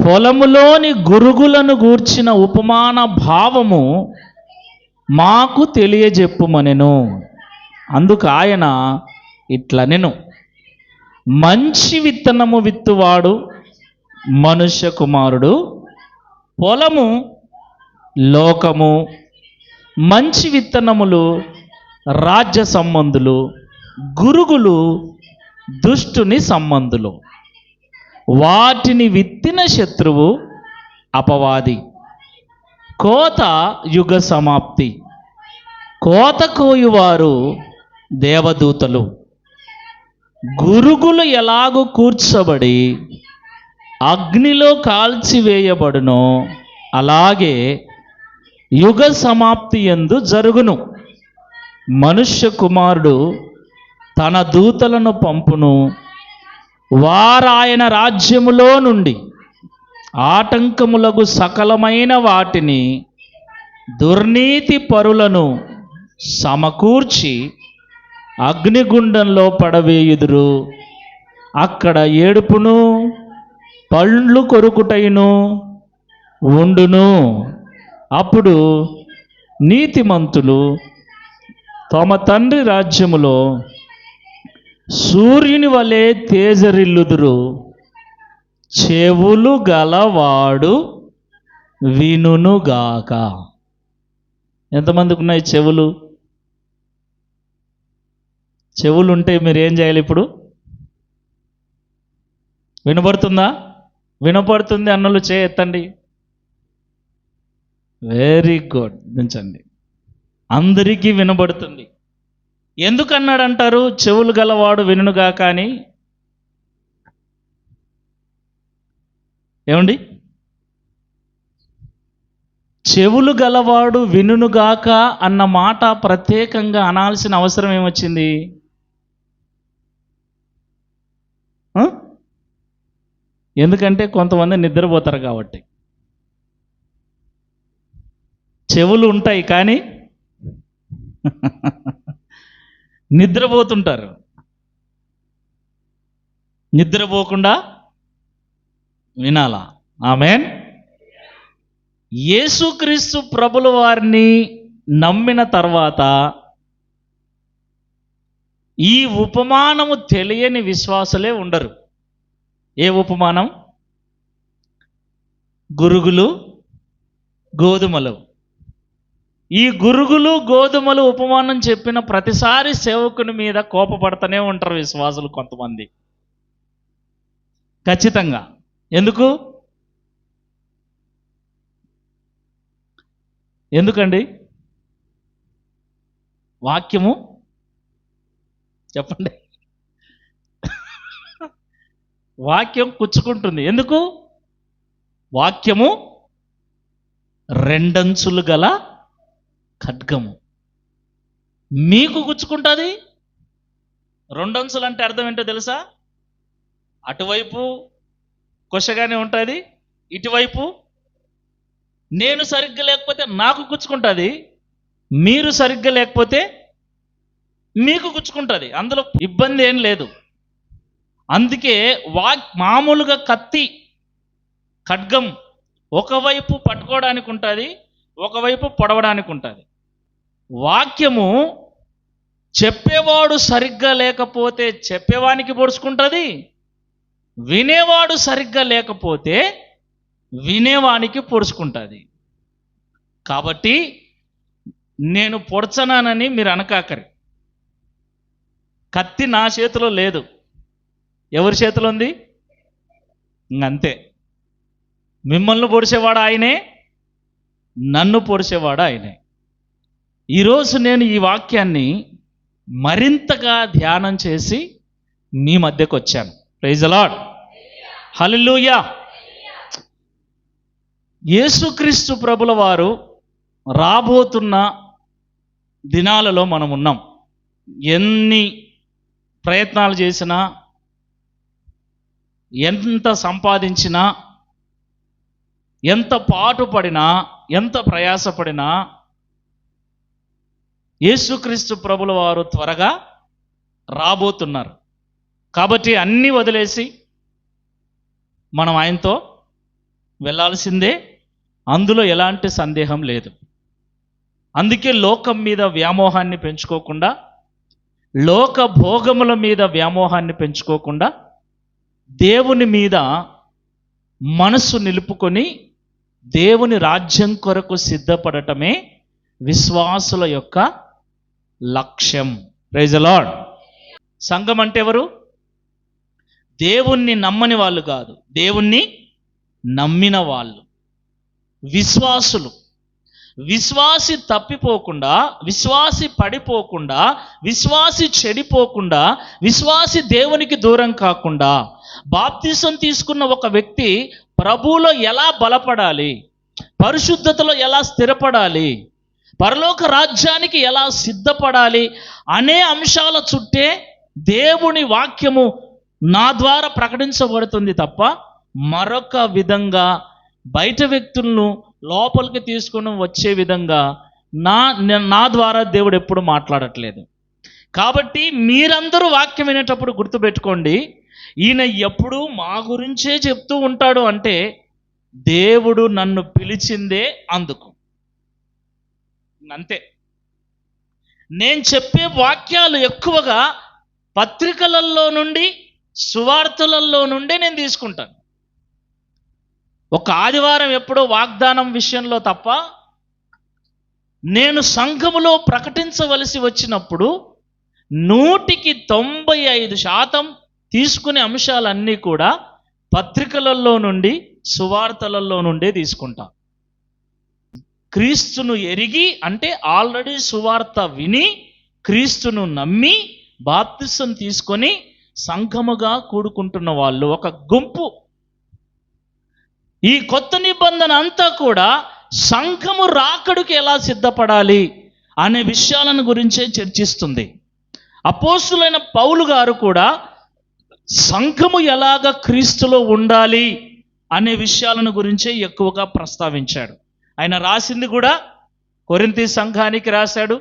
పొలములోని గురుగులను గూర్చిన ఉపమాన భావము మాకు తెలియజెప్పుమనెను. అందుకు ఆయన ఇట్లనెను, మంచి విత్తనము విత్తువాడు మనుష్య కుమారుడు, పొలము లోకము, మంచి విత్తనములు రాజ్య సంబంధులు, గురుగులు దుష్టుని సంబంధులు. వాటిని విత్తిన శత్రువు అపవాది. కోత యుగ సమాప్తి. కోత కోయువారు దేవదూతలు. గురుగులు ఎలాగూ కూర్చబడి అగ్నిలో కాల్చివేయబడునో అలాగే యుగ సమాప్తి యందు జరుగును. మనుష్య కుమారుడు తన దూతలను పంపును, వారాయన రాజ్యములో నుండి ఆటంకములకు సకలమైన వాటిని దుర్నీతి పరులను సమకూర్చి అగ్నిగుండంలో పడవేయుదురు. అక్కడ ఏడుపును పళ్ళు కొరుకుటయును ఉండును. అప్పుడు నీతిమంతులు తమ తండ్రి రాజ్యములో సూర్యుని వలె తేజరిల్లుదురు. చెవులు గలవాడు వినుగాక. ఎంతమందికి ఉన్నాయి చెవులు? చెవులు ఉంటే మీరు ఏం చేయాలి? ఇప్పుడు వినపడుతుందా? వినపడుతుంది అన్నలు చేయెత్తండి. Very good, దించండి. అందరికీ వినబడుతుంది. ఎందుకన్నాడంటారు చెవులు గలవాడు వినుగాక అని? ఏమండి? చెవులు గలవాడు వినుగాక అన్న మాట ప్రత్యేకంగా అనాల్సిన అవసరం ఏమొచ్చింది? ఎందుకంటే కొంతమంది నిద్రపోతారు కాబట్టి. చెవులు ఉంటాయి కానీ నిద్రపోతుంటారు. నిద్రపోకుండా వినాలా? ఆమేన్. యేసుక్రీస్తు ప్రభుల వారిని నమ్మిన తర్వాత ఈ ఉపమానము తెలియని విశ్వాసులే ఉండరు. ఏ ఉపమానం? గురుగులు గోధుమలు. ఈ గురుగులు గోధుమలు ఉపమానం చెప్పిన ప్రతిసారి సేవకుని మీద కోపపడుతూనే ఉంటారు విశ్వాసులు కొంతమంది. ఖచ్చితంగా. ఎందుకండి? వాక్యము చెప్పండి. వాక్యం కుచ్చుకుంటుంది. ఎందుకు? వాక్యము రెండంచులు గల ఖడ్గము. మీకు గుచ్చుకుంటుంది. రెండంచులు అంటే అర్థం ఏంటో తెలుసా? అటువైపు కొషగానే ఉంటుంది, ఇటువైపు నేను సరిగ్గా లేకపోతే నాకు గుచ్చుకుంటుంది, మీరు సరిగ్గా లేకపోతే మీకు గుచ్చుకుంటుంది. అందులో ఇబ్బంది ఏం లేదు. అందుకే మామూలుగా కత్తి ఖడ్గం ఒకవైపు పట్టుకోవడానికి ఉంటుంది, ఒకవైపు పొడవడానికి ఉంటుంది. వాక్యము చెప్పేవాడు సరిగ్గా లేకపోతే చెప్పేవానికి పొడుచుకుంటుంది, వినేవాడు సరిగ్గా లేకపోతే వినేవానికి పొడుచుకుంటుంది. కాబట్టి నేను పొడచనానని మీరు అనకాకరి. కత్తి నా చేతిలో లేదు, ఎవరి చేతిలో ఉంది? ఇంకంతే. మిమ్మల్ని పొడిచేవాడు ఆయనే, నన్ను పొడిచేవాడు ఆయనే. ఈరోజు నేను ఈ వాక్యాన్ని మరింతగా ధ్యానం చేసి మీ మధ్యకు వచ్చాను. Praise the lord. హల్లెలూయా. యేసుక్రీస్తు ప్రభుల వారు రాబోతున్న దినాలలో మనం ఉన్నాం. ఎన్ని ప్రయత్నాలు చేసినా, ఎంత సంపాదించినా, ఎంత పాటుపడినా, ఎంత ప్రయాసపడినా యేసుక్రీస్తు ప్రభుల వారు త్వరగా రాబోతున్నారు. కాబట్టి అన్నీ వదిలేసి మనం ఆయనతో వెళ్ళాల్సిందే, అందులో ఎలాంటి సందేహం లేదు. అందుకే లోకం మీద వ్యామోహాన్ని పెంచుకోకుండా, లోక భోగముల మీద వ్యామోహాన్ని పెంచుకోకుండా, దేవుని మీద మనసు నిలుపుకొని దేవుని రాజ్యం కొరకు సిద్ధపడటమే విశ్వాసుల యొక్క లక్ష్యం. Praise the Lord. సంఘం అంటే ఎవరు? దేవుణ్ణి నమ్మని వాళ్ళు కాదు, దేవుణ్ణి నమ్మిన వాళ్ళు, విశ్వాసులు. విశ్వాసి తప్పిపోకుండా, విశ్వాసి పడిపోకుండా, విశ్వాసి చెడిపోకుండా, విశ్వాసి దేవునికి దూరం కాకుండా, బాప్తిసం తీసుకున్న ఒక వ్యక్తి ప్రభువులో ఎలా బలపడాలి, పరిశుద్ధతలో ఎలా స్థిరపడాలి, పరలోక రాజ్యానికి ఎలా సిద్ధపడాలి అనే అంశాల చుట్టే దేవుని వాక్యము నా ద్వారా ప్రకటించబడుతుంది తప్ప మరొక విధంగా బయట వ్యక్తులను లోపలికి తీసుకుని వచ్చే విధంగా నా ద్వారా దేవుడు ఎప్పుడు మాట్లాడట్లేదు. కాబట్టి మీరందరూ వాక్యం వినేటప్పుడు గుర్తుపెట్టుకోండి, ఈయన ఎప్పుడు మా గురించే చెప్తూ ఉంటాడు అంటే దేవుడు నన్ను పిలిచిందే అందుకు, అంతే. నేను చెప్పే వాక్యాలు ఎక్కువగా పత్రికలలో నుండి, సువార్తలలో నుండి నేను తీసుకుంటాను. ఒక ఆదివారం ఎప్పుడో వాగ్దానం విషయంలో తప్ప నేను సంఘములో ప్రకటించవలసి వచ్చినప్పుడు 100% తీసుకునే అంశాలన్నీ కూడా పత్రికలలో నుండి, సువార్తలలో నుండే తీసుకుంటా. క్రీస్తును ఎరిగి అంటే ఆల్రెడీ సువార్త విని, క్రీస్తును నమ్మి, బాప్తిసం తీసుకొని సంఘముగా కూడుకుంటున్న వాళ్ళు ఒక గుంపు. ఈ కొత్త నిబంధన అంతా కూడా సంఘము రాకడికి ఎలా సిద్ధపడాలి అనే విషయాలను గురించే చర్చిస్తుంది. అపోస్తులైన పౌలు గారు కూడా సంఘము ఎలాగ క్రీస్తులో ఉండాలి అనే విషయాలను గురించే ఎక్కువగా ప్రస్తావించాడు. ఆయన రాసింది కూడా కొరింథీ సంఘానికి రాశాడు,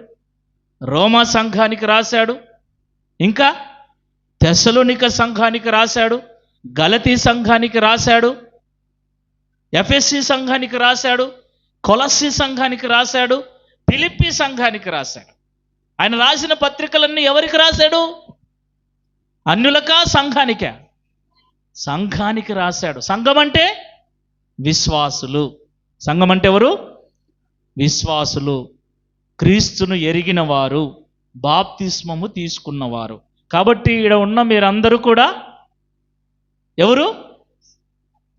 రోమా సంఘానికి రాశాడు, ఇంకా తెస్సలోనిక సంఘానికి రాశాడు, గలతీ సంఘానికి రాశాడు, ఎఫెసీ సంఘానికి రాశాడు, కొలస్సీ సంఘానికి రాశాడు, ఫిలిప్పీ సంఘానికి రాశాడు. ఆయన రాసిన పత్రికలన్నీ ఎవరికి రాశాడు? అన్యులకా, సంఘానికా? సంఘానికి రాశాడు. సంఘం అంటే విశ్వాసులు. సంఘం అంటే ఎవరు? విశ్వాసులు, క్రీస్తును ఎరిగిన వారు, బాప్తిస్మము తీసుకున్నవారు. కాబట్టి ఇక్కడ ఉన్న మీరందరూ కూడా ఎవరు?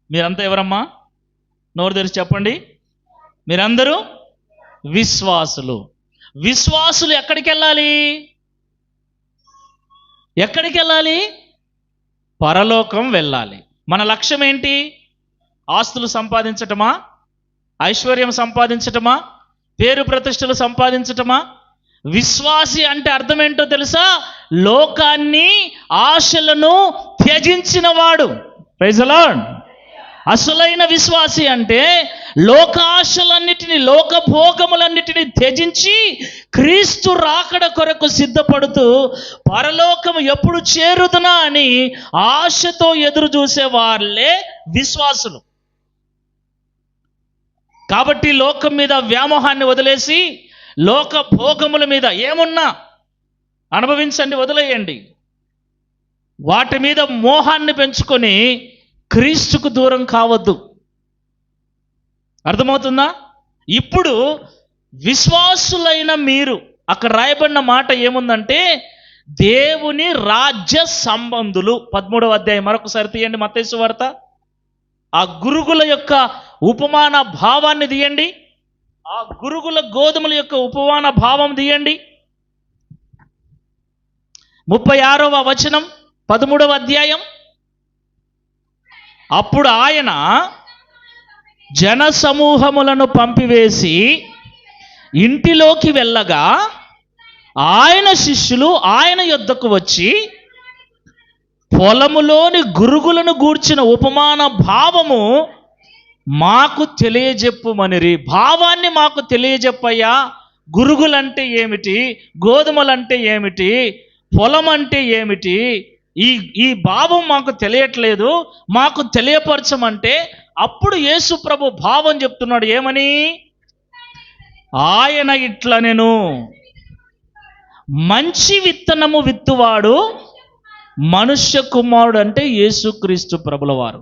మీరంతా ఎవరమ్మా? నోరు తెరిచి చెప్పండి. మీరందరూ విశ్వాసులు. విశ్వాసులు ఎక్కడికి వెళ్ళాలి? ఎక్కడికి వెళ్ళాలి? పరలోకం వెళ్ళాలి. మన లక్ష్యం ఏంటి? ఆస్తులు సంపాదించటమా? ఐశ్వర్యం సంపాదించటమా? పేరు ప్రతిష్టలు సంపాదించటమా? విశ్వాసి అంటే అర్థం ఏంటో తెలుసా? లోకాన్ని, ఆశలను త్యజించిన వాడు. Praise the Lord. అసలైన విశ్వాసి అంటే లోకాశలన్నిటినీ, లోకభోగములన్నిటినీ త్యజించి క్రీస్తు రాకడ కొరకు సిద్ధపడుతూ పరలోకం ఎప్పుడు చేరుదునా అని ఆశతో ఎదురు చూసే వాళ్ళే విశ్వాసులు. కాబట్టి లోకం మీద వ్యామోహాన్ని వదిలేసి లోక భోగముల మీద ఏమున్నా అనుభవించండి, వదిలేయండి. వాటి మీద మోహాన్ని పెంచుకొని క్రీస్తుకు దూరం కావద్దు. అర్థమవుతుందా? ఇప్పుడు విశ్వాసులైన మీరు, అక్కడ రాయబడిన మాట ఏముందంటే దేవుని రాజ్య సంబంధులు. 13వ అధ్యాయం మరొకసారి తీయండి, మత్తయి సువార్త. ఆ గురుగుల యొక్క ఉపమాన భావాన్ని తీయండి, ఆ గురుగుల గోధుమల యొక్క ఉపమాన భావం తీయండి. 36వ వచనం 13వ అధ్యాయం. అప్పుడు ఆయన జన సమూహములను పంపివేసి ఇంటిలోకి వెళ్ళగా ఆయన శిష్యులు ఆయన యొద్దకు వచ్చి పొలములోని గురుగులను గూర్చిన ఉపమాన భావము మాకు తెలియజెప్పుమనిరి. భావాన్ని మాకు తెలియజెప్పయ్యా. గురుగులంటే ఏమిటి, గోధుమలంటే ఏమిటి, పొలం అంటే ఏమిటి, ఈ భావం మాకు తెలియట్లేదు, మాకు తెలియపరచమంటే అప్పుడు యేసు ప్రభు భావం చెప్తున్నాడు, ఏమని? ఆయన ఇట్లా, నేను మంచి విత్తనము విత్తువాడు మనుష్య కుమారుడు, అంటే యేసుక్రీస్తు ప్రభుల వారు.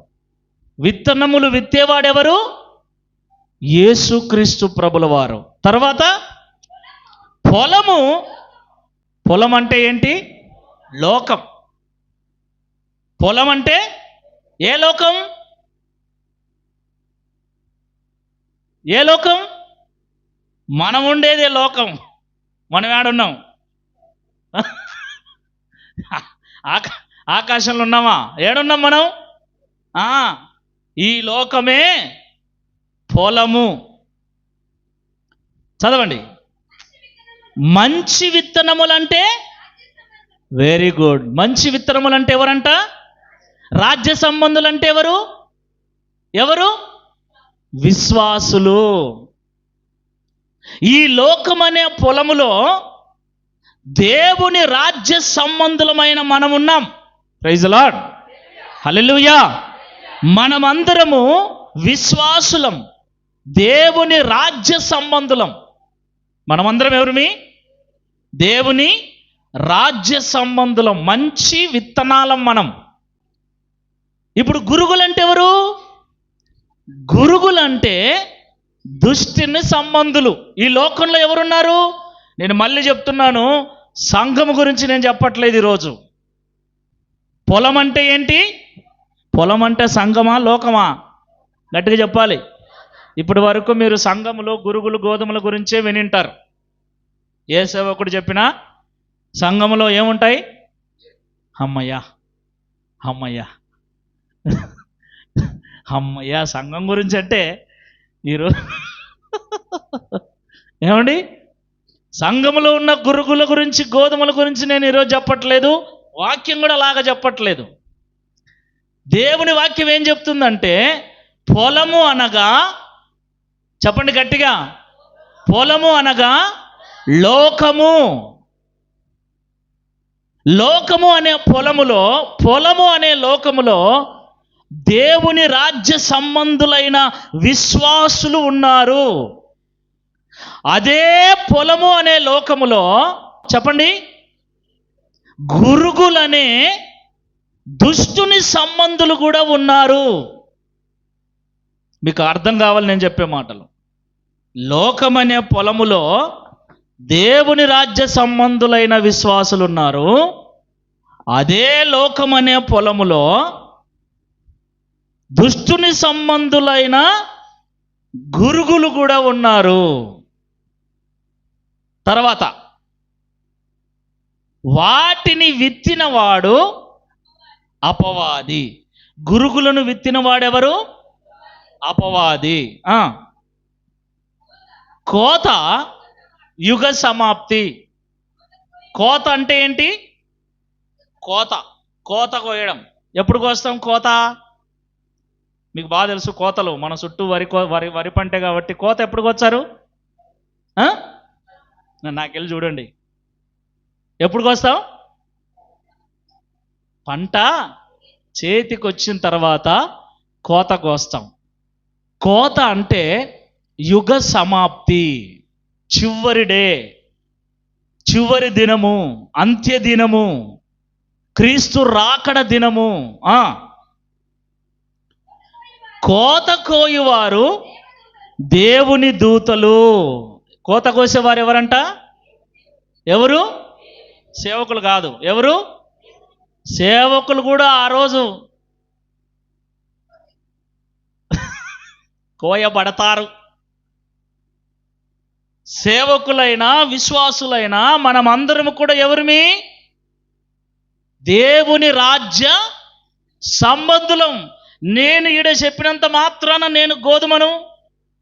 విత్తనములు విత్తేవాడెవరు? యేసుక్రీస్తు ప్రభుల వారు. తర్వాత పొలం అంటే ఏంటి? లోకం. పొలం అంటే ఏ లోకం? ఏ లోకం? మనం ఉండేదే లోకం. మనం ఏడున్నాం? ఆకాశంలో ఉన్నామా? ఏడున్నాం మనం? ఈ లోకమే పొలము. చదవండి. మంచి విత్తనములంటే, వెరీ గుడ్. మంచి విత్తనములంటే ఎవరంట? రాజ్య సంబంధులంటే ఎవరు? ఎవరు? విశ్వాసులు. ఈ లోకమనే పొలములో దేవుని రాజ్య సంబంధులమైన మనం ఉన్నాం. ప్రైజ్ ది లార్డ్, హల్లెలూయా. మనమందరము విశ్వాసులం, దేవుని రాజ్య సంబంధులం. మనమందరం ఎవరిమి? దేవుని రాజ్య సంబంధులం, మంచి విత్తనాలం మనం. ఇప్పుడు గురుగులంటే ఎవరు? గురుగులంటే దుష్టిని సంబంధులు. ఈ లోకంలో ఎవరున్నారు? నేను మళ్ళీ చెప్తున్నాను, సంఘము గురించి నేను చెప్పట్లేదు ఈరోజు. పొలం అంటే ఏంటి? పొలం అంటే సంఘమా, లోకమా? గట్టిగా చెప్పాలి. ఇప్పటి వరకు మీరు సంఘములో గురుగులు, గోధుమల గురించే వినింటారు. ఏ సేవకుడు చెప్పినా సంఘములో ఏముంటాయి? అమ్మయ్యా అమ్మయ్యా అమ్మయ్యా. సంఘం గురించి అంటే ఈరోజు ఏమండి, సంఘములో ఉన్న గురుగుల గురించి, గోధుమల గురించి నేను ఈరోజు చెప్పట్లేదు. వాక్యం కూడా అలాగా చెప్పట్లేదు. దేవుని వాక్యం ఏం చెప్తుందంటే, పొలము అనగా, చెప్పండి గట్టిగా, పొలము అనగా లోకము. లోకము అనే పొలములో, పొలము అనే లోకములో దేవుని రాజ్య సంబంధులైన విశ్వాసులు ఉన్నారు. అదే పొలము అనే లోకములో, చెప్పండి, గురుగులనే దుష్టుని సంబంధులు కూడా ఉన్నారు. మీకు అర్థం కావాలి నేను చెప్పే మాటలు. లోకమనే పొలములో దేవుని రాజ్య సంబంధులైన విశ్వాసులు ఉన్నారు. అదే లోకమనే పొలములో దుష్టుని సంబంధులైన గురుగులు కూడా ఉన్నారు. తర్వాత వాటిని విత్తినవాడు అపవాది. గురుగులను విత్తినవాడెవరు? అపవాది. కోత యుగ సమాప్తి. కోత అంటే ఏంటి? కోత కోయడం. ఎప్పుడు కోస్తాం కోత? మీకు బాగా తెలుసు కోతలు. మన చుట్టూ వరి పంటే కాబట్టి కోత ఎప్పుడు కోస్తారు? నాకెళ్ళి చూడండి. ఎప్పుడు కోస్తాం? పంట చేతికి వచ్చిన తర్వాత కోత కోస్తాం. కోత అంటే యుగ సమాప్తి, చివరి డే, చివరి దినము, అంత్య దినము, క్రీస్తు రాకడ దినము. కోత కోయువారు దేవుని దూతలు. కోత కోసేవారు ఎవరంట? ఎవరు? సేవకులు కాదు. ఎవరు? సేవకులు కూడా ఆ రోజు కోయబడతారు. సేవకులైనా విశ్వాసులైనా మనమందరము కూడా ఎవరిమి? దేవుని రాజ్య సంబంధులం. నేను ఈడ చెప్పినంత మాత్రాన నేను గోధుమను,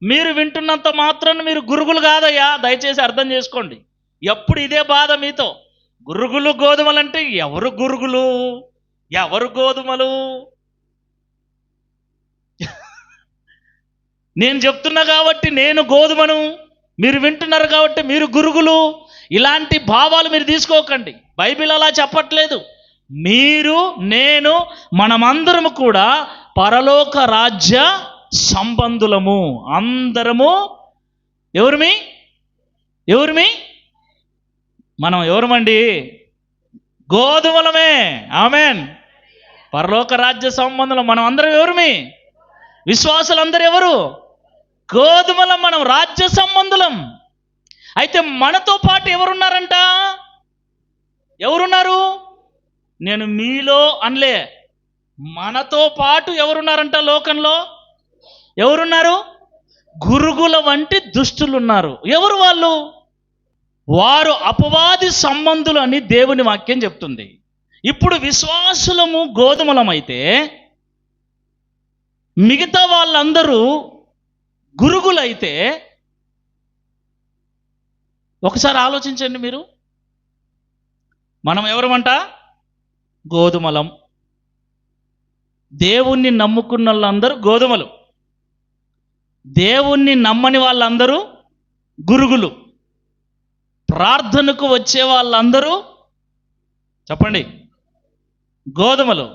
మీరు వింటున్నంత మాత్రాన మీరు గురుగులు కాదయ్యా. దయచేసి అర్థం చేసుకోండి. ఎప్పుడు ఇదే బాధ మీతో. గురుగులు గోధుమలంటే ఎవరు గురుగులు, ఎవరు గోధుమలు? నేను చెప్తున్నా కాబట్టి నేను గోధుమను, మీరు వింటున్నారు కాబట్టి మీరు గురుగులు. ఇలాంటి భావాలు మీరు తీసుకోకండి. బైబిల్ అలా చెప్పట్లేదు. మీరు, నేను, మనమందరము కూడా పరలోక రాజ్య సంబంధులము. అందరము ఎవరిమి మనం ఎవరమండి? గోధుమలమే. ఆమేన్. పరలోక రాజ్య సంబంధులం. మనం అందరం ఎవరిమి? విశ్వాసులందరూ ఎవరు? గోధుమలం. మనం రాజ్య సంబంధులం. అయితే మనతో పాటు ఎవరున్నారంట? ఎవరున్నారు? నేను మీలో అనలే, మనతో పాటు ఎవరున్నారంట లోకంలో? ఎవరున్నారు? గురుగుల వంటి దుష్టులు ఉన్నారు. ఎవరు వాళ్ళు? వారు అపవాది సంబంధులు అని దేవుని వాక్యం చెప్తుంది. ఇప్పుడు విశ్వాసులము గోధుమలమైతే మిగతా వాళ్ళందరూ గురుగులైతే ఒకసారి ఆలోచించండి మీరు. మనం ఎవరమంట? గోధుమలం. దేవుణ్ణి నమ్ముకున్న వాళ్ళందరూ గోధుమలు, దేవుణ్ణి నమ్మని వాళ్ళందరూ గురుగులు. ప్రార్థనకు వచ్చే వాళ్ళందరూ చెప్పండి గోధుమలు,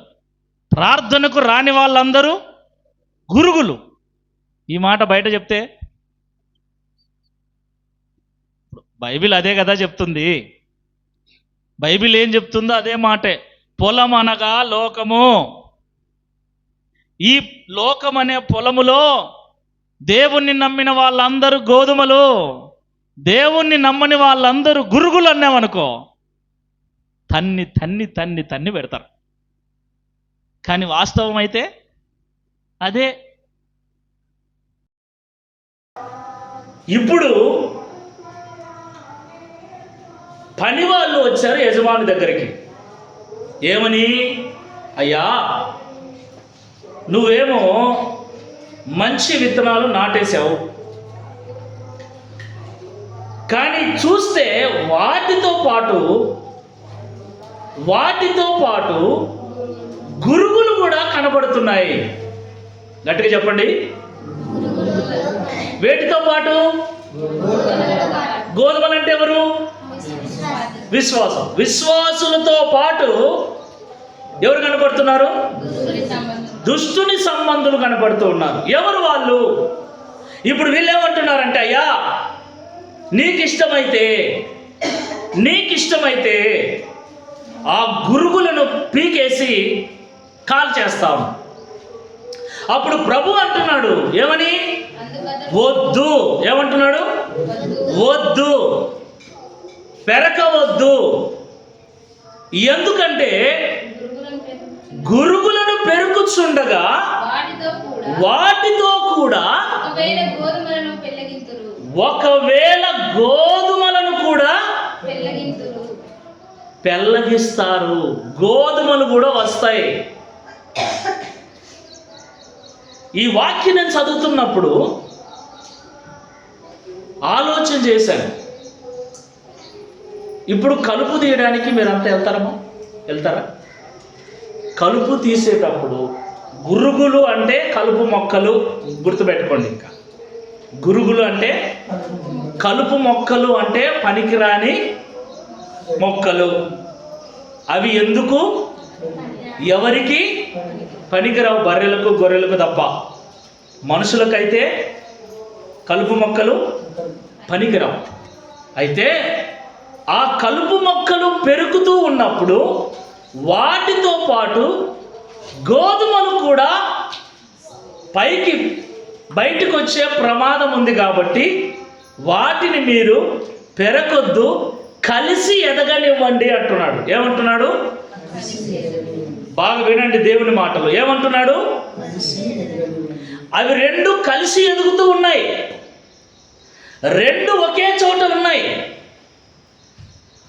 ప్రార్థనకు రాని వాళ్ళందరూ గురుగులు. ఈ మాట బయట చెప్తే బైబిల్ అదే కదా చెప్తుంది. బైబిల్ ఏం చెప్తుందో అదే మాటే. పొలం అనగా లోకము. ఈ లోకం అనే పొలములో దేవుణ్ణి నమ్మిన వాళ్ళందరూ గోధుమలు, దేవుణ్ణి నమ్మని వాళ్ళందరూ గురుగులు అన్నామనుకో, తన్ని తన్ని తన్ని తన్ని పెడతారు. కానీ వాస్తవం అయితే అదే. ఇప్పుడు పని వాళ్ళు వచ్చారు యజమాని దగ్గరికి. ఏమని? అయ్యా, నువ్వేమో మంచి విత్తనాలు నాటేశావు, కానీ చూస్తే వాటితో పాటు గురుగులు కూడా కనబడుతున్నాయి. గట్టిగా చెప్పండి. వేటితో పాటు? గోధుమలు అంటే ఎవరు? విశ్వాసం. విశ్వాసులతో పాటు ఎవరు కనబడుతున్నారు? దుష్టుని సంబంధులు కనబడుతూ ఉన్నారు. ఎవరు వాళ్ళు? ఇప్పుడు వీళ్ళు ఏమంటున్నారంటే, అయ్యా నీకిష్టమైతే ఆ గురుగులను పీకేసి కాల్ చేస్తాం. అప్పుడు ప్రభు అంటున్నాడు ఏమని? వద్దు. ఏమంటున్నాడు? వద్దు, పెరకవద్దు. ఎందుకంటే గురుగులను పెరుకుచుండగా వాటితో కూడా ఒకవేళ గోధుమలను కూడా పెళ్ళగిస్తారు. గోధుమలు కూడా వస్తాయి. ఈ వాక్యం నేను చదువుతున్నప్పుడు ఆలోచన చేశాను. ఇప్పుడు కలుపు తీయడానికి మీరంతా వెళ్తారా? కలుపు తీసేటప్పుడు గురుగులు అంటే కలుపు మొక్కలు, గుర్తుపెట్టుకోండి. ఇంకా గురుగులు అంటే కలుపు మొక్కలు, అంటే పనికిరాని మొక్కలు. అవి ఎందుకు, ఎవరికి పనికిరావు? బర్రెలకు గొర్రెలకు తప్ప. మనుషులకైతే కలుపు మొక్కలు పనికిరావు. అయితే ఆ కలుపు మొక్కలు పెరుగుతూ ఉన్నప్పుడు వాటితో పాటు గోధుమలు కూడా బయటకు వచ్చే ప్రమాదం ఉంది. కాబట్టి వాటిని మీరు పెరగొద్దు, కలిసి ఎదగనివ్వండి అంటున్నాడు. ఏమంటున్నాడు? బాగా వినండి దేవుని మాటలు. ఏమంటున్నాడు? అవి రెండు కలిసి ఎదుగుతూ ఉన్నాయి, రెండు ఒకే చోట ఉన్నాయి.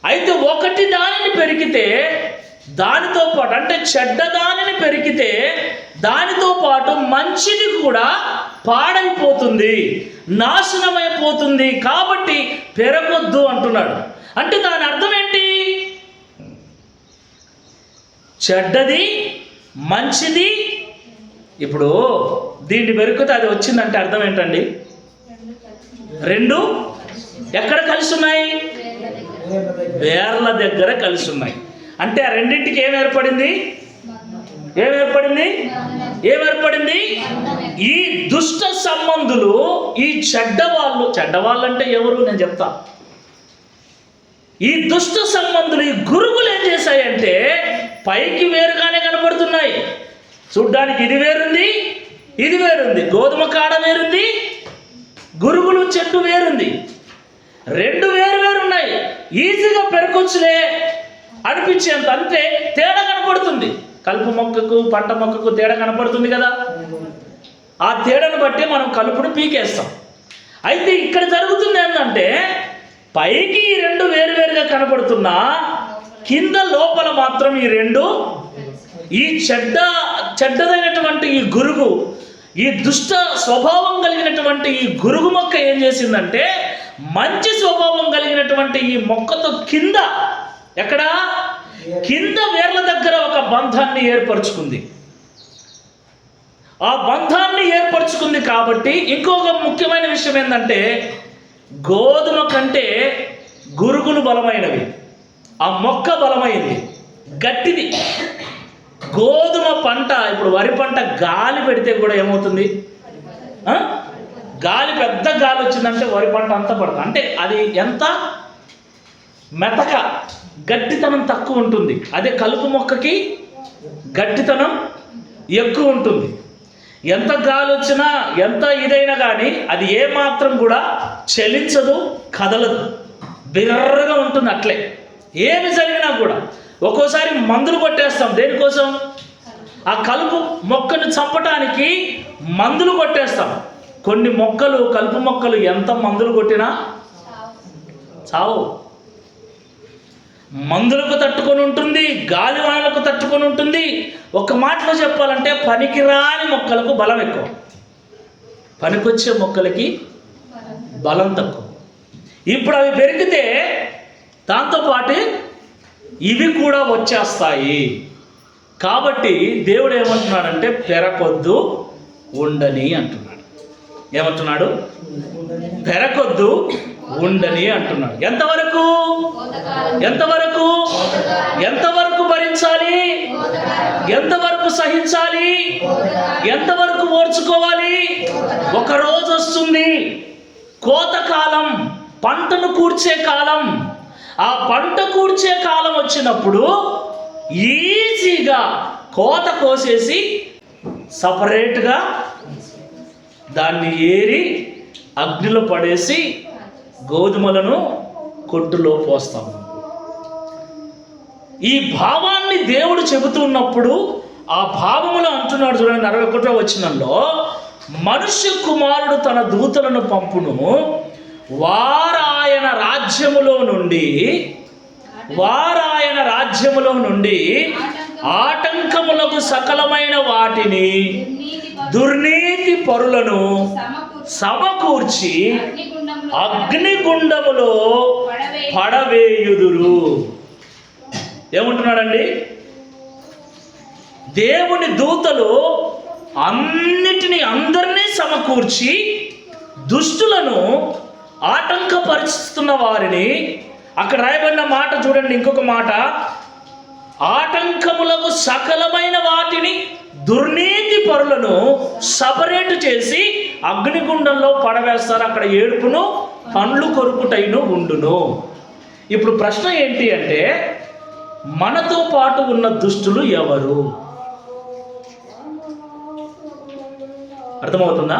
అయితే ఒకటి దానిని పెరిగితే దానితో పాటు, అంటే చెడ్డ దానిని పెరిగితే దానితో పాటు మంచిది కూడా పాడైపోతుంది, నాశనమైపోతుంది. కాబట్టి పెరగొద్దు అంటున్నాడు. అంటే దాని అర్థం ఏంటి? చెడ్డది మంచిది. ఇప్పుడు దీన్ని పెరిగితే అది వచ్చిందంటే అర్థం ఏంటండి? రెండు ఎక్కడ కలిసి ఉన్నాయి? వేర్ల దగ్గర కలిసి ఉన్నాయి. అంటే ఆ రెండింటికి ఏం ఏర్పడింది? ఏమేర్పడింది? ఈ దుష్ట సంబంధులు, ఈ చెడ్డవాళ్ళు అంటే ఎవరు నేను చెప్తా. ఈ దుష్ట సంబంధులు, ఈ గురుగులు ఏం చేశాయంటే పైకి వేరుగానే కనపడుతున్నాయి. చూడ్డానికి ఇది వేరుంది, గోధుమ కాడ వేరుంది, గురుగులు చెట్టు వేరుంది, రెండు వేరున్నాయి. ఈజీగా పెరకొచ్చులే అనిపించేంత, అంతే తేడా కనపడుతుంది. కలుపు మొక్కకు పంట మొక్కకు తేడా కనపడుతుంది కదా. ఆ తేడాను బట్టి మనం కలుపును పీకేస్తాం. అయితే ఇక్కడ జరుగుతుంది ఏంటంటే పైకి ఈ రెండు వేరువేరుగా కనపడుతున్నా కింద లోపల మాత్రం ఈ రెండు, ఈ చెడ్డదైనటువంటి ఈ గురుగు, ఈ దుష్ట స్వభావం కలిగినటువంటి ఈ గురుగు మొక్క ఏం చేసిందంటే మంచి స్వభావం కలిగినటువంటి ఈ మొక్కతో కింద, ఎక్కడ కింద వేర్ల దగ్గర ఒక బంధాన్ని ఏర్పరచుకుంది. ఆ బంధాన్ని ఏర్పరచుకుంది కాబట్టి ఇంకొక ముఖ్యమైన విషయం ఏంటంటే గోధుమ కంటే గురుగులు బలమైనవి, ఆ మొక్క బలమైంది, గట్టిది. గోధుమ పంట, ఇప్పుడు వరి పంట గాలి పెడితే కూడా ఏమవుతుంది? పెద్ద గాలి వచ్చిందంటే వరి పంట అంతా పడుతుంది. అంటే అది ఎంత మెతక, గట్టితనం తక్కువ ఉంటుంది. అదే కలుపు మొక్కకి గట్టితనం ఎక్కువ ఉంటుంది. ఎంత గాలి వచ్చినా ఎంత ఇదైనా కానీ అది ఏమాత్రం కూడా చలించదు, కదలదు, బిర్రగా ఉంటుంది. అట్లే ఏమి జరిగినా కూడా ఒక్కోసారి మందులు కొట్టేస్తాం. దేనికోసం? ఆ కలుపు మొక్కను చంపటానికి మందులు కొట్టేస్తాం. కొన్ని మొక్కలు, కలుపు మొక్కలు ఎంత మందులు కొట్టినా చావు. మందులకు తట్టుకొని ఉంటుంది, గాలివానలకు తట్టుకొని ఉంటుంది. ఒక మాటలో చెప్పాలంటే పనికిరాని మొక్కలకు బలం ఎక్కువ, పనికొచ్చే మొక్కలకి బలం తక్కువ. ఇప్పుడు అవి పెరిగితే దాంతోపాటు ఇవి కూడా వచ్చేస్తాయి. కాబట్టి దేవుడు ఏమంటున్నాడంటే పెరకొద్దు ఉండని అంటున్నాడు. ఏమంటున్నాడు? పెరకొద్దు ఉండని అంటున్నాడు. ఎంతవరకు భరించాలి? ఎంతవరకు సహించాలి? ఎంతవరకు ఓర్చుకోవాలి? ఒక రోజు వస్తుంది, కోతకాలం, పంటను కూర్చే కాలం. ఆ పంట కూర్చే కాలం వచ్చినప్పుడు ఈజీగా కోత కోసేసి సపరేట్గా దాన్ని ఏరి అగ్నిలో పడేసి గోధుమలను కొట్టులో పోస్తాము. ఈ భావాన్ని దేవుడు చెబుతున్నప్పుడు ఆ భావములో అంటున్నాడు చూడండి 41వ వచనంలో, మనుష్య కుమారుడు తన దూతలను పంపును, వారాయన రాజ్యములో నుండి ఆటంకములకు సకలమైన వాటిని, దుర్నీతి పరులను సమకూర్చి అగ్నిగుండములో పడవేయుదురు. ఏమంటున్నాడండి? దేవుని దూతలు అందరినీ సమకూర్చి దుష్టులను, ఆటంకపరుస్తున్న వారిని, అక్కడ రాయబడిన మాట చూడండి, ఇంకొక మాట, ఆటంకములకు సకలమైన వాటిని, దుర్నీతి పరులను సపరేట్ చేసి అగ్నిగుండంలో పడవేస్తారు. అక్కడ ఏడుపును పండ్లు కొరుకుటైను ఉండును. ఇప్పుడు ప్రశ్న ఏంటి అంటే మనతో పాటు ఉన్న దుష్టులు ఎవరు? అర్థమవుతుందా?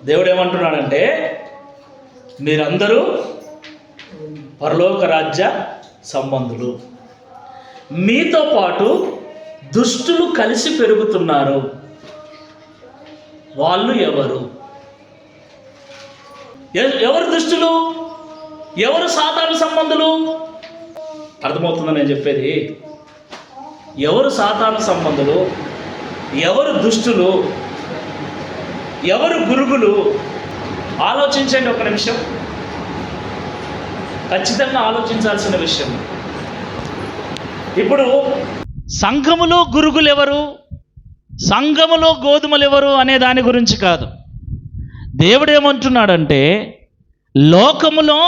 దేవుడు ఏమంటున్నాడంటే మీరందరూ పరలోక రాజ్య సంబంధులు, మీతో పాటు దుష్టులు కలిసి పెరుగుతున్నారు. వాళ్ళు ఎవరు? ఎవరు దుష్టులు? ఎవరు సాతాను సంబంధులు? అర్థమవుతుందా నేను చెప్పేది? ఎవరు సాతాను సంబంధులు, ఎవరు దుష్టులు, ఎవరు గురుగులు? ఆలోచించండి ఒక నిమిషం. ఖచ్చితంగా ఆలోచించాల్సిన విషయం. ఇప్పుడు సంఘములో గురుగులు ఎవరు, సంఘములో గోధుమలు ఎవరు అనే దాని గురించి కాదు. దేవుడు ఏమంటున్నాడంటే లోకములో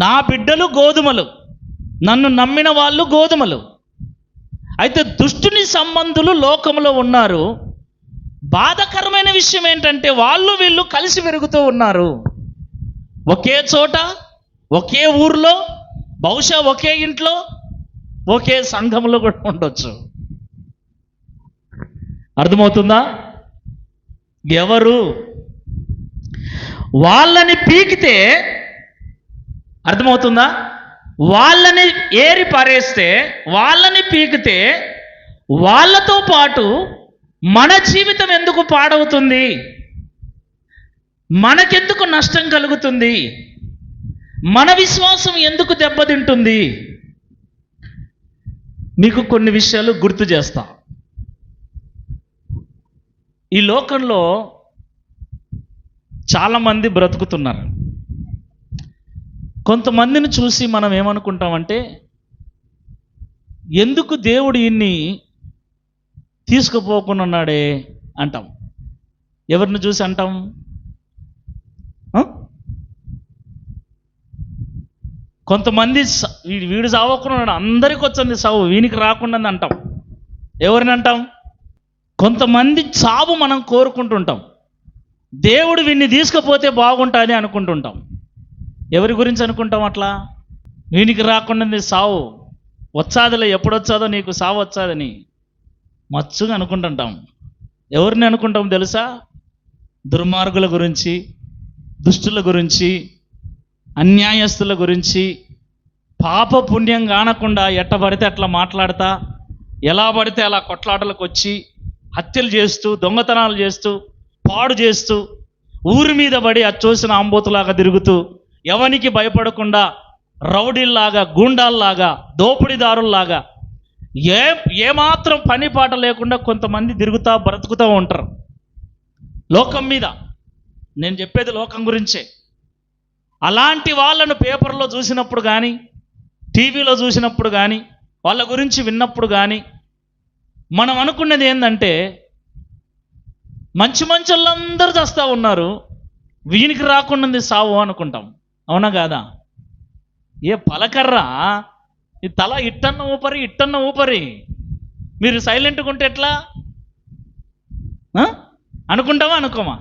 నా బిడ్డలు గోధుమలు, నన్ను నమ్మిన వాళ్ళు గోధుమలు, అయితే దుష్టుని సంబంధులు లోకంలో ఉన్నారు. బాధాకరమైన విషయం ఏంటంటే వాళ్ళు వీళ్ళు కలిసి పెరుగుతూ ఉన్నారు. ఒకే చోట, ఒకే ఊర్లో, బహుశా ఒకే ఇంట్లో, ఒకే సంఘంలో కూడా ఉండొచ్చు. అర్థమవుతుందా? ఎవరు వాళ్ళని పీకితే, అర్థమవుతుందా, వాళ్ళని ఏరి పారేస్తే, వాళ్ళని పీకితే వాళ్ళతో పాటు మన జీవితం ఎందుకు పాడవుతుంది? మనకెందుకు నష్టం కలుగుతుంది? మన విశ్వాసం ఎందుకు దెబ్బతింటుంది? మీకు కొన్ని విషయాలు గుర్తు చేస్తా. ఈ లోకంలో చాలామంది బ్రతుకుతున్నారు. కొంతమందిని చూసి మనం ఏమనుకుంటామంటే, ఎందుకు దేవుడు ఇన్ని తీసుకుపోకుండా ఉన్నాడే అంటాం. ఎవరిని చూసి అంటాం? కొంతమంది వీడు సావకుండా అందరికి వచ్చింది సావు, వీనికి రాకుండా అంటాం. ఎవరిని అంటాం? కొంతమంది చావు మనం కోరుకుంటుంటాం. దేవుడు వీడిని తీసుకుపోతే బాగుంటుంది అనుకుంటుంటాం. ఎవరి గురించి అనుకుంటాం అట్లా? వీనికి రాకుండా సావు వచ్చాదిలే, ఎప్పుడు వచ్చాదో నీకు సావు వచ్చాదని మచ్చుగా అనుకుంటుంటాం. ఎవరిని అనుకుంటాం తెలుసా? దుర్మార్గుల గురించి, దుష్టుల గురించి, అన్యాయస్తుల గురించి, పాప పుణ్యం కానకుండా ఎట్ట పడితే అట్లా మాట్లాడతా, ఎలా పడితే అలా కొట్లాటలకు వచ్చి హత్యలు చేస్తూ, దొంగతనాలు చేస్తూ, పాడు చేస్తూ, ఊరి మీద పడి అచ్చోసిన ఆంబోతులాగా తిరుగుతూ, ఎవనికి భయపడకుండా రౌడీల్లాగా, గూండాల్లాగా, దోపిడీదారుల్లాగా ఏమాత్రం పని పాట లేకుండా కొంతమంది తిరుగుతా బ్రతుకుతూ ఉంటారు లోకం మీద. నేను చెప్పేది లోకం గురించే. అలాంటి వాళ్ళను పేపర్లో చూసినప్పుడు కానీ, టీవీలో చూసినప్పుడు కానీ, వాళ్ళ గురించి విన్నప్పుడు కానీ మనం అనుకున్నది ఏంటంటే, మంచి వాళ్ళందరూ చేస్తూ ఉన్నారు, వీనికి రాకుండా సావు అనుకుంటాం. అవునా కాదా? ఏ పలకర్రా, ఈ తల ఇట్టన్న ఊపరి మీరు సైలెంట్గా ఉంటే ఎట్లా అనుకుంటామా? అనుకోమా?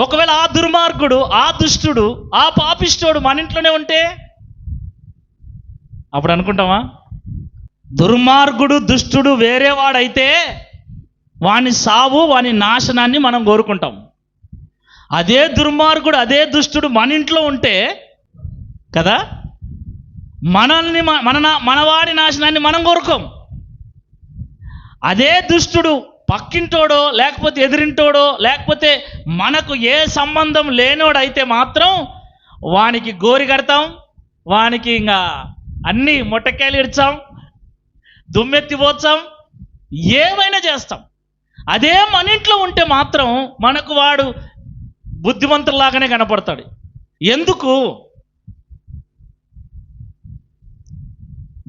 ఒకవేళ ఆ దుర్మార్గుడు, ఆ దుష్టుడు, ఆ పాపిష్టోడు మన ఇంట్లోనే ఉంటే అప్పుడు అనుకుంటామా? దుర్మార్గుడు, దుష్టుడు వేరే వాడైతే వాని సావు, వాని నాశనాన్ని మనం కోరుకుంటాం. అదే దుర్మార్గుడు, అదే దుష్టుడు మన ఇంట్లో ఉంటే కదా, మనవాడి నాశనాన్ని మనం కోరుకోం. అదే దుష్టుడు పక్కింటోడో, లేకపోతే ఎదిరింటోడో, లేకపోతే మనకు ఏ సంబంధం లేనోడైతే మాత్రం వానికి గోరి కడతాం, వానికి ఇంకా అన్నీ మొట్టకాయలు ఇడ్చాం, దుమ్మెత్తి పోచాం, ఏమైనా చేస్తాం. అదే మన ఇంట్లో ఉంటే మాత్రం మనకు వాడు బుద్ధిమంతుల్లాగానే కనపడతాడు. ఎందుకు?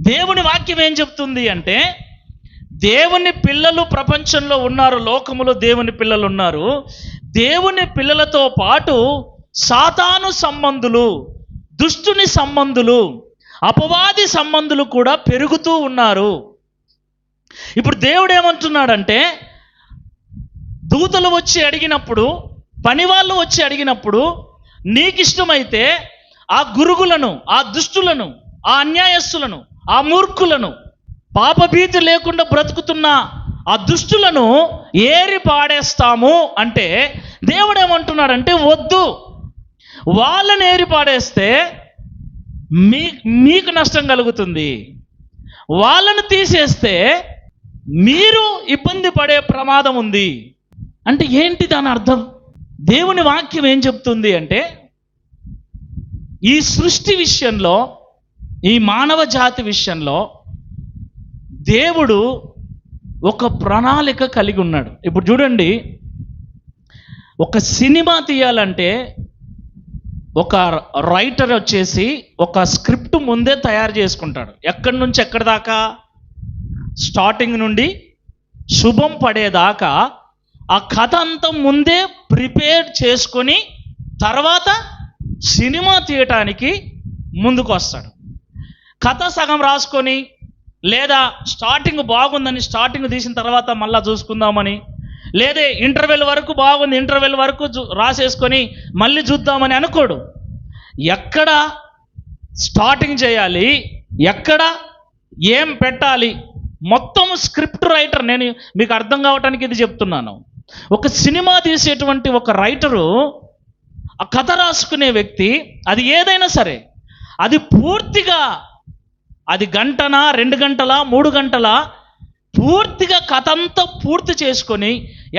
దేవుని వాక్యం ఏం చెప్తుంది అంటే, దేవుని పిల్లలు ప్రపంచంలో ఉన్నారు, లోకములో దేవుని పిల్లలు ఉన్నారు. దేవుని పిల్లలతో పాటు సాతాను సంబంధులు, దుష్టుని సంబంధులు, అపవాది సంబంధులు కూడా పెరుగుతూ ఉన్నారు. ఇప్పుడు దేవుడు ఏమంటున్నాడంటే, దూతలు వచ్చి అడిగినప్పుడు, పనివాళ్ళు వచ్చి అడిగినప్పుడు, నీకు ఇష్టమైతే ఆ గురుగులను, ఆ దుష్టులను, ఆ అన్యాయస్తులను, ఆ మూర్ఖులను, పాపభీతి లేకుండా బ్రతుకుతున్న ఆ దుష్టులను ఏరి పాడేస్తాము అంటే, దేవుడు ఏమంటున్నాడంటే, వద్దు, వాళ్ళని ఏరి పాడేస్తే మీకు నష్టం కలుగుతుంది, వాళ్ళను తీసేస్తే మీరు ఇబ్బంది పడే ప్రమాదం ఉంది. అంటే ఏంటి దాని అర్థం? దేవుని వాక్యం ఏం చెప్తుంది అంటే, ఈ సృష్టి విషయంలో, ఈ మానవ జాతి విషయంలో దేవుడు ఒక ప్రణాళిక కలిగి ఉన్నాడు. ఇప్పుడు చూడండి, ఒక సినిమా తీయాలంటే ఒక రైటర్ వచ్చేసి ఒక స్క్రిప్ట్ ముందే తయారు చేసుకుంటాడు. ఎక్కడి నుంచి ఎక్కడి దాకా, స్టార్టింగ్ నుండి శుభం పడేదాకా ఆ కథ అంతా ముందే ప్రిపేర్ చేసుకొని తర్వాత సినిమా తీయటానికి ముందుకు వస్తాడు. కథ సగం రాసుకొని లేదా స్టార్టింగ్ బాగుందని స్టార్టింగ్ తీసిన తర్వాత మళ్ళీ చూసుకుందామని, లేదే ఇంటర్వెల్ వరకు బాగుంది ఇంటర్వెల్ వరకు రాసేసుకొని మళ్ళీ చూద్దామని అనుకోడు. ఎక్కడ స్టార్టింగ్ చేయాలి, ఎక్కడ ఏం పెట్టాలి, మొత్తం స్క్రిప్ట్ రైటర్. నేను మీకు అర్థం కావటానికి ఇది చెప్తున్నాను. ఒక సినిమా తీసేటువంటి ఒక రైటరు, ఆ కథ రాసుకునే వ్యక్తి, అది ఏదైనా సరే, అది పూర్తిగా, అది గంటనా 2 గంటలా 3 గంటలా పూర్తిగా కథ అంతా పూర్తి చేసుకొని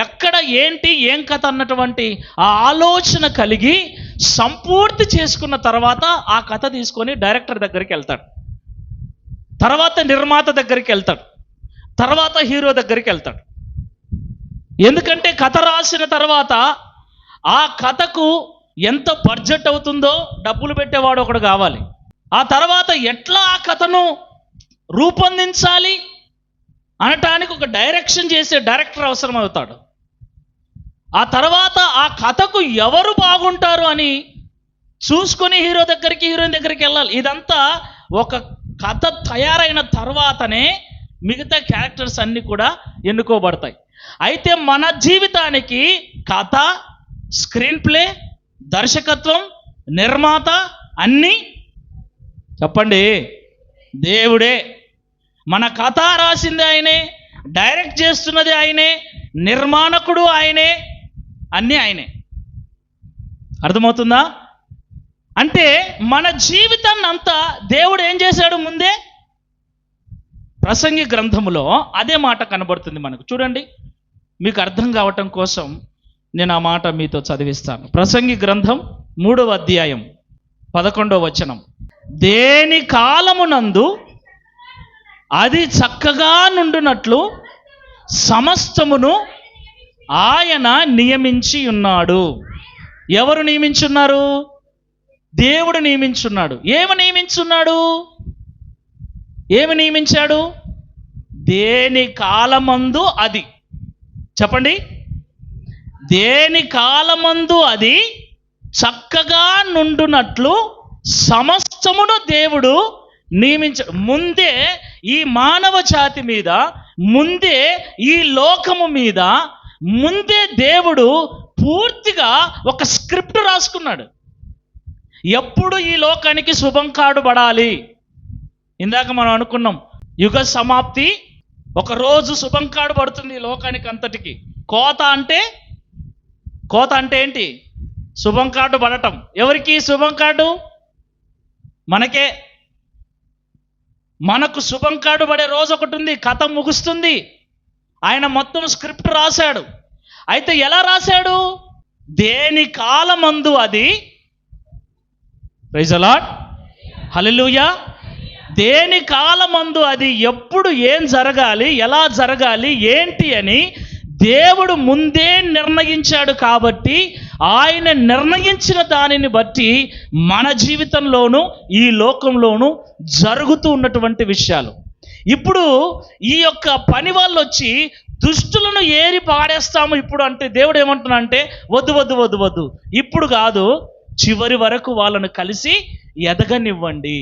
ఎక్కడ ఏంటి ఏం కథ అన్నటువంటి ఆ ఆలోచన కలిగి సంపూర్తి చేసుకున్న తర్వాత ఆ కథ తీసుకొని డైరెక్టర్ దగ్గరికి వెళ్తాడు, తర్వాత నిర్మాత దగ్గరికి వెళ్తాడు, తర్వాత హీరో దగ్గరికి వెళ్తాడు. ఎందుకంటే కథ రాసిన తర్వాత ఆ కథకు ఎంత బడ్జెట్ అవుతుందో డబ్బులు పెట్టేవాడు ఒకడు కావాలి. ఆ తర్వాత ఎట్లా ఆ కథను రూపొందించాలి అనటానికి ఒక డైరెక్షన్ చేసే డైరెక్టర్ అవసరం అవుతాడు. ఆ తర్వాత ఆ కథకు ఎవరు బాగుంటారు అని చూసుకొని హీరో దగ్గరికి హీరోయిన్ దగ్గరికి వెళ్ళాలి. ఇదంతా ఒక కథ తయారైన తర్వాతనే మిగతా క్యారెక్టర్స్ అన్నీ కూడా ఎన్నుకోబడతాయి. అయితే మన జీవితానికి కథ, స్క్రీన్ ప్లే, దర్శకత్వం, నిర్మాత అన్నీ చెప్పండి దేవుడే. మన కథ రాసింది ఆయనే, డైరెక్ట్ చేస్తున్నది ఆయనే, నిర్మాణకుడు ఆయనే, అన్నీ ఆయనే. అర్థమవుతుందా? అంటే మన జీవితాన్ని అంతా దేవుడు ఏం చేశాడు ముందే. ప్రసంగి గ్రంథములో అదే మాట కనబడుతుంది మనకు. చూడండి, మీకు అర్థం కావటం కోసం నేను ఆ మాట మీతో చదివిస్తాను. ప్రసంగి గ్రంథం 3వ అధ్యాయం 11వ వచనం. దేని కాలమునందు అది చక్కగా నుండునట్లు సమస్తమును ఆయన నియమించి ఉన్నాడు. ఎవరు నియమించున్నారు? దేవుడు నియమించున్నాడు. ఏమి నియమించున్నాడు? ఏమి నియమించాడు? దేని కాలమందు అది. చెప్పండి, దేని కాలమందు అది చక్కగా నుండునట్లు సమస్తమును దేవుడు నియమించాడు. ముందే ఈ మానవ జాతి మీద, ముందే ఈ లోకము మీద, ముందే దేవుడు పూర్తిగా ఒక స్క్రిప్ట్ రాసుకున్నాడు. ఎప్పుడు ఈ లోకానికి శుభం కాడు పడాలి. ఇందాక మనం అనుకున్నాం, యుగ సమాప్తి ఒక రోజు శుభం కాడు పడుతుంది ఈ లోకానికి అంతటికి. కోత అంటే ఏంటి? శుభం కార్డు పడటం. ఎవరికి శుభం కార్డు? మనకే. మనకు శుభం కార్డు పడే రోజు ఒకటి ఉంది. కథ ముగుస్తుంది. ఆయన మొత్తం స్క్రిప్ట్ రాశాడు. అయితే ఎలా రాశాడు? దేని కాలమందు అది, ప్రైజ్ ది లార్డ్, హల్లెలూయా, దేని కాలమందు అది ఎప్పుడు ఏం జరగాలి, ఎలా జరగాలి, ఏంటి అని దేవుడు ముందే నిర్ణయించాడు. కాబట్టి ఆయన నిర్ణయించిన దానిని బట్టి మన జీవితంలోనూ ఈ లోకంలోనూ జరుగుతూ ఉన్నటువంటి విషయాలు. ఇప్పుడు ఈ యొక్క పని వాళ్ళు వచ్చి దుష్టులను ఏరి పాడేస్తాము ఇప్పుడు అంటే దేవుడు ఏమంటున్నా అంటే వద్దు వద్దు వద్దు వద్దు, ఇప్పుడు కాదు, చివరి వరకు వాళ్ళను కలిసి ఎదగనివ్వండి.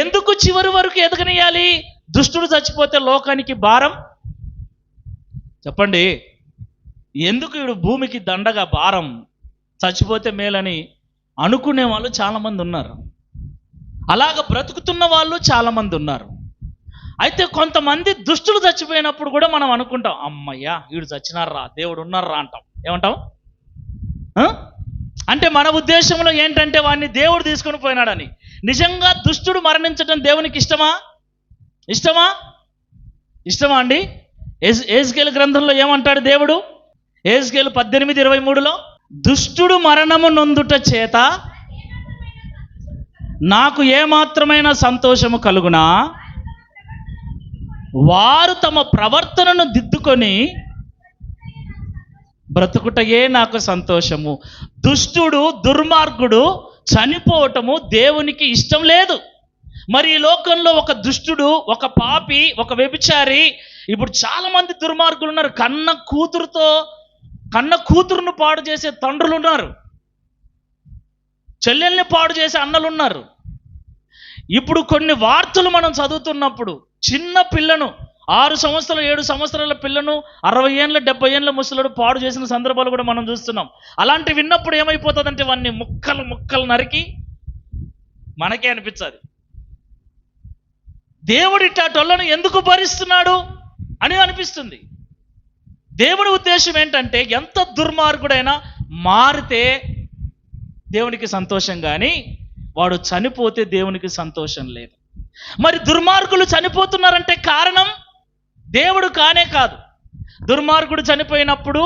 ఎందుకు చివరి వరకు ఎదగనియాలి? దుష్టుడు చచ్చిపోతే లోకానికి భారం. చెప్పండి, ఎందుకు వీడు భూమికి దండగా భారం, చచ్చిపోతే మేలని అనుకునే వాళ్ళు చాలామంది ఉన్నారు. అలాగ బ్రతుకుతున్న వాళ్ళు చాలామంది ఉన్నారు. అయితే కొంతమంది దుష్టులు చచ్చిపోయినప్పుడు కూడా మనం అనుకుంటాం, అమ్మయ్యా వీడు చచ్చినారా, దేవుడు ఉన్నారా అంటాం. ఏమంటాం? అంటే మన ఉద్దేశంలో ఏంటంటే వాడిని దేవుడు తీసుకొని పోయినాడని. నిజంగా దుష్టుడు మరణించడం దేవునికి ఇష్టమా? ఇష్టమా అండి? ఎహెజ్కేలు గ్రంథంలో ఏమంటాడు దేవుడు? ఎహెజ్కేలు 18:23లో, దుష్టుడు మరణము నొందుట చేత నాకు ఏమాత్రమైన సంతోషము కలుగునా, వారు తమ ప్రవర్తనను దిద్దుకొని బ్రతుకుటయే నాకు సంతోషము. దుష్టుడు, దుర్మార్గుడు చనిపోవటము దేవునికి ఇష్టం లేదు. మరి ఈ లోకంలో ఒక దుష్టుడు, ఒక పాపి, ఒక వ్యభిచారి, ఇప్పుడు చాలా మంది దుర్మార్గులు ఉన్నారు. కన్న కూతురును పాడు చేసే తండ్రులు ఉన్నారు. చెల్లెల్ని పాడు చేసే అన్నలు ఉన్నారు. ఇప్పుడు కొన్ని వార్తలు మనం చదువుతున్నప్పుడు చిన్న పిల్లను 6 సంవత్సరాలు 7 సంవత్సరాల పిల్లను 60 ఏళ్ళ 70 ఏళ్ళ ముసలుడు పాడు చేసిన సందర్భాలు కూడా మనం చూస్తున్నాం. అలాంటి విన్నప్పుడు ఏమైపోతుందంటే వాడిని ముక్కలు ముక్కలు నరికి మనకే అనిపించాలి, దేవుడు ఇట్లాటోళ్ళను ఎందుకు భరిస్తున్నాడు అని అనిపిస్తుంది. దేవుడి ఉద్దేశం ఏంటంటే ఎంత దుర్మార్గుడైనా మారితే దేవునికి సంతోషం, కానీ వాడు చనిపోతే దేవునికి సంతోషం లేదు. మరి దుర్మార్గులు చనిపోతున్నారంటే కారణం దేవుడు కానే కాదు. దుర్మార్గుడు చనిపోయినప్పుడు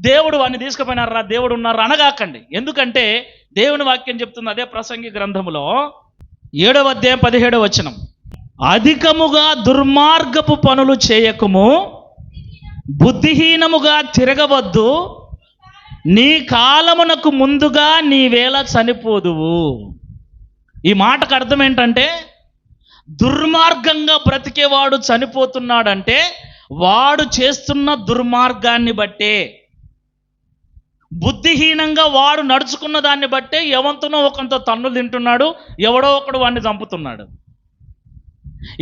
దేవుడు వాడిని తీసుకుపోయినారా, దేవుడు ఉన్నారు అనగాకండి. ఎందుకంటే దేవుని వాక్యం చెప్తుంది, అదే ప్రసంగి గ్రంథములో 7వ అధ్యాయం 17వ వచనం, అధికముగా దుర్మార్గపు పనులు చేయకుము, బుద్ధిహీనముగా తిరగవద్దు, నీ కాలమునకు ముందుగా నీ వేళ చనిపోదువు. ఈ మాటకు అర్థం ఏంటంటే, దుర్మార్గంగా బ్రతికేవాడు చనిపోతున్నాడంటే వాడు చేస్తున్న దుర్మార్గాన్ని బట్టే, బుద్ధిహీనంగా వాడు నడుచుకున్న దాన్ని బట్టే ఎవంతనో ఒకంత తన్నులు తింటున్నాడు, ఎవడో ఒకడు వాడిని చంపుతున్నాడు.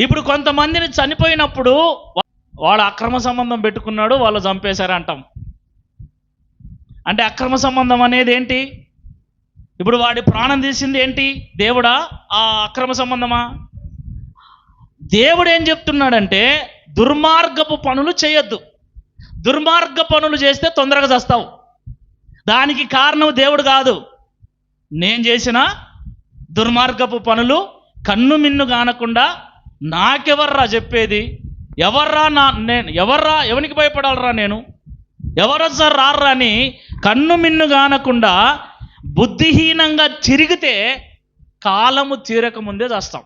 ఇప్పుడు కొంతమందిని చనిపోయినప్పుడు వాడు అక్రమ సంబంధం పెట్టుకున్నాడు, వాళ్ళు చంపేశారు అంటాం. అంటే అక్రమ సంబంధం అనేది ఏంటి? ఇప్పుడు వాడి ప్రాణం తీసింది ఏంటి? దేవుడా? ఆ అక్రమ సంబంధమా? దేవుడు ఏం చెప్తున్నాడంటే దుర్మార్గపు పనులు చేయొద్దు. దుర్మార్గ పనులు చేస్తే తొందరగా చస్తావు. దానికి కారణం దేవుడు కాదు. నేను చేసిన దుర్మార్గపు పనులు కన్ను మిన్ను కానకుండా నాకెవర్రా చెప్పేది? ఎవరికి భయపడాలరా నేను? ఎవరొచ్చారు రారా అని కన్ను మిన్ను కానకుండా బుద్ధిహీనంగా తిరిగితే కాలము తీరక ముందే చేస్తాం.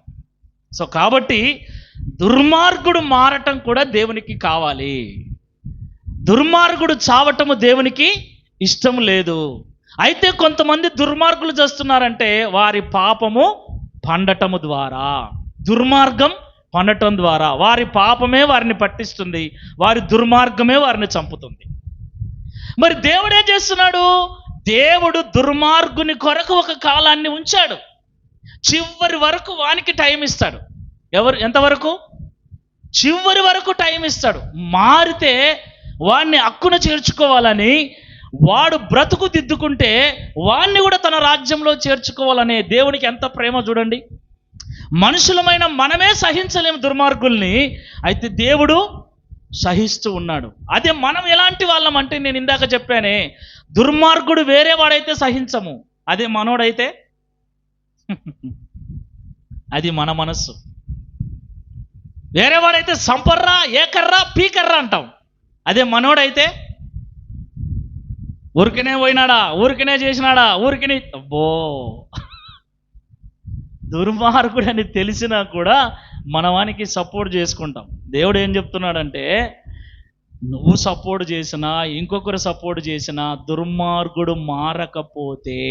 సో కాబట్టి దుర్మార్గుడు మారటం కూడా దేవునికి కావాలి. దుర్మార్గుడు చావటము దేవునికి ఇష్టం లేదు. అయితే కొంతమంది దుర్మార్గులు చేస్తున్నారంటే వారి పాపము పండటము ద్వారా, దుర్మార్గం పండటం ద్వారా వారి పాపమే వారిని పట్టిస్తుంది, వారి దుర్మార్గమే వారిని చంపుతుంది. మరి దేవుడు ఏం చేస్తున్నాడు? దేవుడు దుర్మార్గుని కొరకు ఒక కాలాన్ని ఉంచాడు. చివరి వరకు వానికి టైం ఇస్తాడు. ఎంతవరకు? చివరి వరకు టైం ఇస్తాడు. మారితే వాడిని హక్కున చేర్చుకోవాలని, వాడు బ్రతుకు దిద్దుకుంటే వాడిని కూడా తన రాజ్యంలో చేర్చుకోవాలనే దేవునికి ఎంత ప్రేమ చూడండి. మనుషులమైన మనమే సహించలేము దుర్మార్గుల్ని, అయితే దేవుడు సహిస్తూ ఉన్నాడు. అదే మనం ఎలాంటి వాళ్ళం అంటే, నేను ఇందాక చెప్పానే, దుర్మార్గుడు వేరే వాడైతే సహించము, అదే మనోడైతే అది మన మనస్సు. వేరే వాడైతే సంపర్రా, ఏకర్రా, పీకర్రా అంటాం. అదే మనోడైతే ఊరికనే పోయినాడా, ఊరికనే చేసినాడా, ఊరికనే అబ్బో. దుర్మార్గుడని తెలిసినా కూడా మనవానికి సపోర్ట్ చేసుకుంటాం. దేవుడు ఏం చెప్తున్నాడంటే, నువ్వు సపోర్ట్ చేసినా ఇంకొకరు సపోర్ట్ చేసినా దుర్మార్గుడు మారకపోతే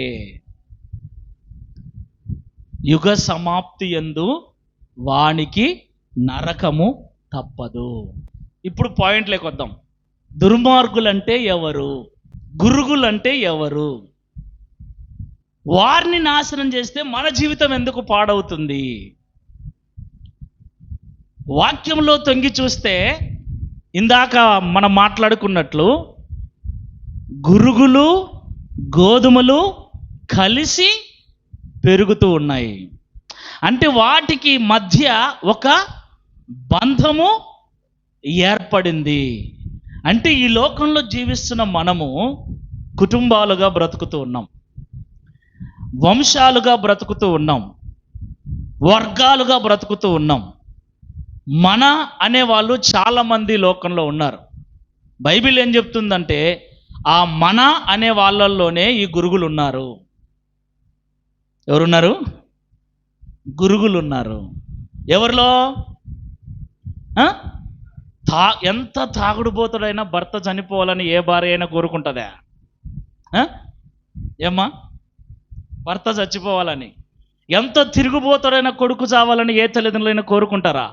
యుగ సమాప్తి యందు వానికి నరకము తప్పదు. ఇప్పుడు పాయింట్లోకి వద్దాం. దుర్మార్గులంటే ఎవరు? గురుగులంటే ఎవరు? వారిని నాశనం చేస్తే మన జీవితం ఎందుకు పాడవుతుంది? వాక్యంలో తొంగి చూస్తే ఇందాక మనం మాట్లాడుకున్నట్లు గురుగులు గోధుమలు కలిసి పెరుగుతూ ఉన్నాయి. అంటే వాటికి మధ్య ఒక బంధము ఏర్పడింది. అంటే ఈ లోకంలో జీవిస్తున్న మనము కుటుంబాలుగా బ్రతుకుతూ ఉన్నాం, వంశాలుగా బ్రతుకుతూ ఉన్నాం, వర్గాలుగా బ్రతుకుతూ ఉన్నాం. మన అనేవాళ్ళు చాలామంది లోకంలో ఉన్నారు. బైబిల్ ఏం చెప్తుందంటే ఆ మన అనే వాళ్ళల్లోనే ఈ గురుగులు ఉన్నారు. ఎవరున్నారు? గురుగులు ఉన్నారు. ఎవరిలో? ఎంత తాగుడుబోతుడైనా భర్త చనిపోవాలని ఏ భార్య అయినా కోరుకుంటుందా? ఏమ్మా? భర్త చచ్చిపోవాలని. ఎంత తిరుగుబోతుడైనా కొడుకు చావాలని ఏ తల్లిదండ్రులైనా కోరుకుంటారా?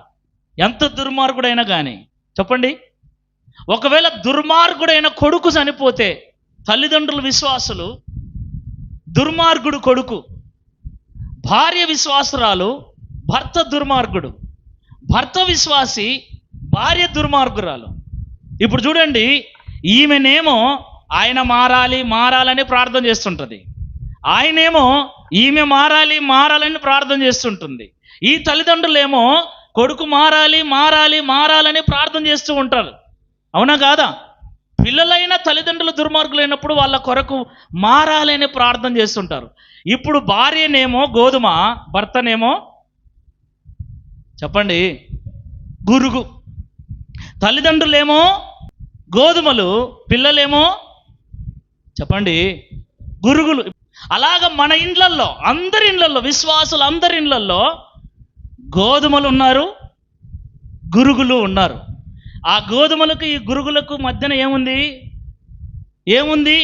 ఎంత దుర్మార్గుడైనా కానీ చెప్పండి. ఒకవేళ దుర్మార్గుడైన కొడుకు చనిపోతే తల్లిదండ్రులు విశ్వాసులు, దుర్మార్గుడు కొడుకు, భార్య విశ్వాసురాలు, భర్త దుర్మార్గుడు, భర్త విశ్వాసి, భార్య దుర్మార్గురాలు. ఇప్పుడు చూడండి, ఈమెనేమో ఆయన మారాలని ప్రార్థన చేస్తుంటుంది, ఆయనేమో ఈమె మారాలని ప్రార్థన చేస్తుంటుంది. ఈ తల్లిదండ్రులేమో కొడుకు మారాలని ప్రార్థన చేస్తూ ఉంటారు. అవునా కాదా? పిల్లలైన తల్లిదండ్రులు దుర్మార్గులైనప్పుడు వాళ్ళ కొరకు మారాలని ప్రార్థన చేస్తుంటారు. ఇప్పుడు భార్యనేమో గోధుమ, భర్తనేమో చెప్పండి గురుగు. తల్లిదండ్రులేమో గోధుమలు, పిల్లలేమో చెప్పండి గురుగులు. అలాగ మన ఇండ్లల్లో, అందరి ఇండ్లల్లో, విశ్వాసులు అందరి ఇండ్లల్లో గోధుమలు ఉన్నారు, గురుగులు ఉన్నారు. ఆ గోధుమలకు ఈ గురుగులకు మధ్యన ఏముంది?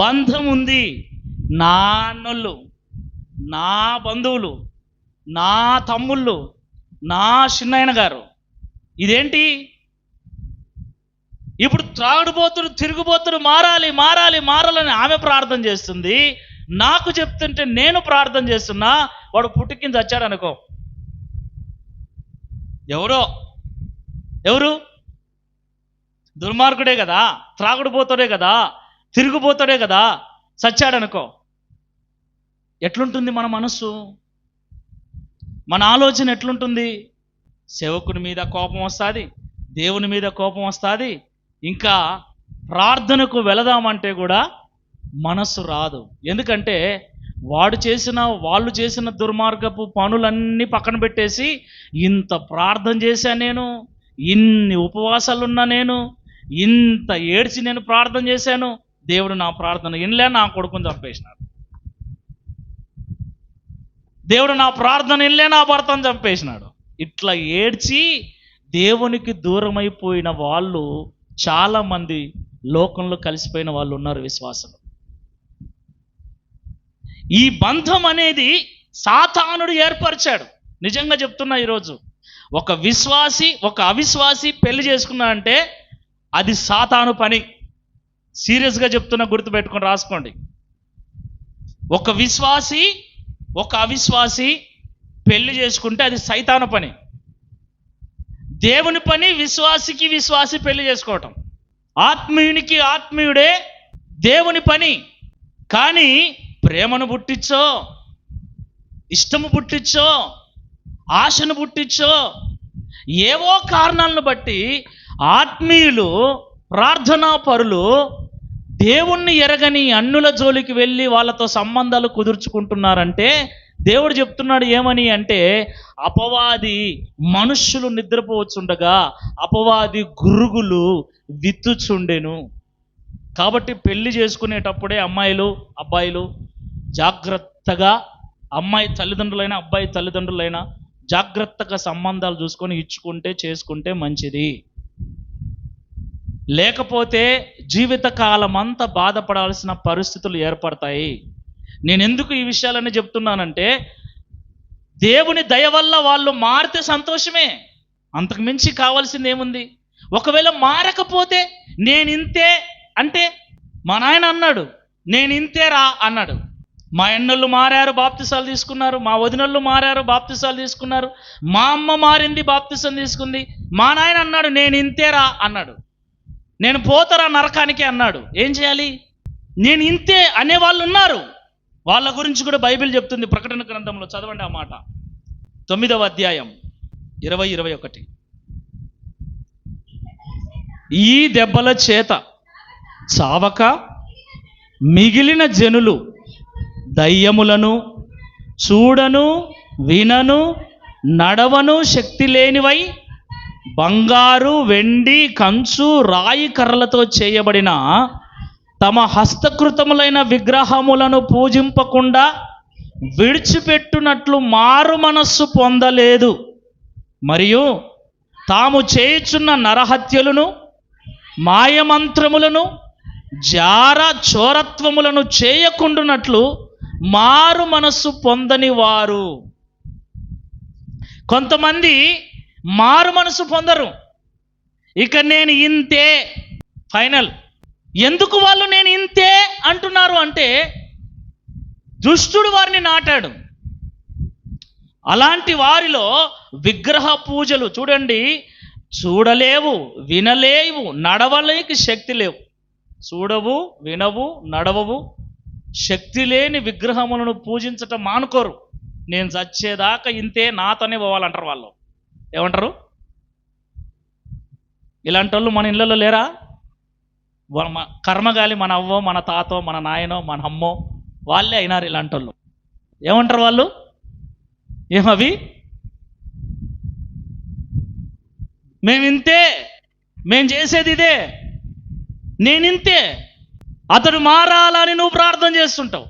బంధం ఉంది. నా అన్నోళ్ళు, నా బంధువులు, నా తమ్ముళ్ళు, నా చిన్నాయన గారు. ఇదేంటి? ఇప్పుడు త్రాగుడుబోతుడు, తిరుగుబోతుడు మారాలని ఆమె ప్రార్థన చేస్తుంది. నాకు చెప్తుంటే నేను ప్రార్థన చేస్తున్నా. వాడు పుట్టుకింద చచ్చాడు అనుకో, ఎవరు దుర్మార్గుడే కదా, త్రాగుడుబోతుడే కదా, తిరుగుబోతుడే కదా, చచ్చాడనుకో, ఎట్లుంటుంది మన మనస్సు, మన ఆలోచన ఎట్లుంటుంది? సేవకుని మీద కోపం వస్తుంది, దేవుని మీద కోపం వస్తుంది. ఇంకా ప్రార్థనకు వెళదామంటే కూడా మనస్సు రాదు. ఎందుకంటే వాళ్ళు చేసిన దుర్మార్గపు పనులన్నీ పక్కన పెట్టేసి, ఇంత ప్రార్థన చేశాను నేను, ఇన్ని ఉపవాసాలున్నా నేను, ఇంత ఏడ్చి నేను ప్రార్థన చేశాను, దేవుడు నా ప్రార్థన వినలే, నా కొడుకుని చంపేసినాడు. దేవుడు నా ప్రార్థన వినలే, నా భర్తను చంపేసినాడు. ఇట్లా ఏడ్చి దేవునికి దూరమైపోయిన వాళ్ళు చాలామంది లోకంలో కలిసిపోయిన వాళ్ళు ఉన్నారు, విశ్వాసులు. ఈ బంధం అనేది సాతానుడు ఏర్పరిచాడు. నిజంగా చెప్తున్నా, ఈరోజు ఒక విశ్వాసి ఒక అవిశ్వాసి పెళ్లి చేసుకున్నాడంటే అది సాతాను పని. సీరియస్గా చెప్తున్నా, గుర్తుపెట్టుకొని రాసుకోండి. ఒక విశ్వాసి ఒక అవిశ్వాసి పెళ్లి చేసుకుంటే అది సైతాను పని. దేవుని పని విశ్వాసికి విశ్వాసి పెళ్లి చేసుకోవటం, ఆత్మీయునికి ఆత్మీయుడే దేవుని పని. కానీ ప్రేమను పుట్టించో, ఇష్టము పుట్టించో, ఆశను పుట్టించో, ఏవో కారణాలను బట్టి ఆత్మీయులు, ప్రార్థనా పరులు దేవుణ్ణి ఎరగని అన్యుల జోలికి వెళ్ళి వాళ్ళతో సంబంధాలు కుదుర్చుకుంటున్నారంటే దేవుడు చెప్తున్నాడు ఏమని అంటే, అపవాది మనుష్యులు నిద్రపోవచ్చుండగా అపవాది గురుగులు విత్తుచుండెను. కాబట్టి పెళ్లి చేసుకునేటప్పుడే అమ్మాయిలు అబ్బాయిలు జాగ్రత్తగా, అమ్మాయి తల్లిదండ్రులైనా అబ్బాయి తల్లిదండ్రులైనా జాగ్రత్తగా సంబంధాలు చూసుకొని చేసుకుంటే మంచిది. లేకపోతే జీవితకాలం అంతా బాధపడాల్సిన పరిస్థితులు ఏర్పడతాయి. నేను ఎందుకు ఈ విషయాలన్నీ చెప్తున్నానంటే, దేవుని దయ వల్ల వాళ్ళు మారితే సంతోషమే, అంతకు మించి కావాల్సింది ఏముంది? ఒకవేళ మారకపోతే నేను ఇంతే అంటే, మా నాయన అన్నాడు నేను ఇంతేరా అన్నాడు. మా అన్నోళ్ళు మారారు, బాప్తిసాలు తీసుకున్నారు. మా వదినోళ్ళు మారారు, బాప్తిసాలు తీసుకున్నారు. మా అమ్మ మారింది, బాప్తిసం తీసుకుంది. మా నాయన అన్నాడు నేను ఇంతేరా అన్నాడు. నేను పోతారా నరకానికి అన్నాడు. ఏం చేయాలి? నేను ఇంతే అనేవాళ్ళు ఉన్నారు. వాళ్ళ గురించి కూడా బైబిల్ చెప్తుంది. ప్రకటన గ్రంథంలో చదవండి ఆ మాట, 9వ అధ్యాయం 20-21. ఈ దెబ్బల చేత చావక మిగిలిన జనులు దయ్యములను, చూడను, వినను, నడవను శక్తి లేనివై బంగారు, వెండి, కంచు, రాయి కర్రలతో చేయబడిన తమ హస్తకృతములైన విగ్రహములను పూజింపకుండా విడిచిపెట్టునట్లు మారు మనస్సు పొందలేదు. మరియు తాము చేయుచున్న నరహత్యలను, మాయమంత్రములను, జార చోరత్వములను చేయకుండునట్లు మారు మనస్సు పొందని వారు. కొంతమంది మారు మనసు పొందరు. ఇక నేను ఇంతే ఫైనల్. ఎందుకు వాళ్ళు నేను ఇంతే అంటున్నారు అంటే, దుష్టుడు వారిని నాటాడు. అలాంటి వారిలో విగ్రహ పూజలు చూడండి, చూడలేవు, వినలేవు, నడవలేకి శక్తి లేవు. చూడవు, వినవు, నడవవు, శక్తి లేని విగ్రహములను పూజించటం మానుకోరు. నేను చచ్చేదాకా ఇంతే, నాతోనే పోవాలంటారు వాళ్ళు. ఏమంటారు? ఇలాంటి వాళ్ళు మన ఇళ్ళలో లేరా? కర్మగాలి మన అవ్వో, మన తాతో, మన నాయనో, మన అమ్మో వాళ్ళే అయినారు ఇలాంటి వాళ్ళు. ఏమంటారు వాళ్ళు? ఏమవి? మేమింతే, మేము చేసేది ఇదే, నేనింతే, అతడు మారాలని నువ్వు ప్రార్థన చేస్తుంటావు,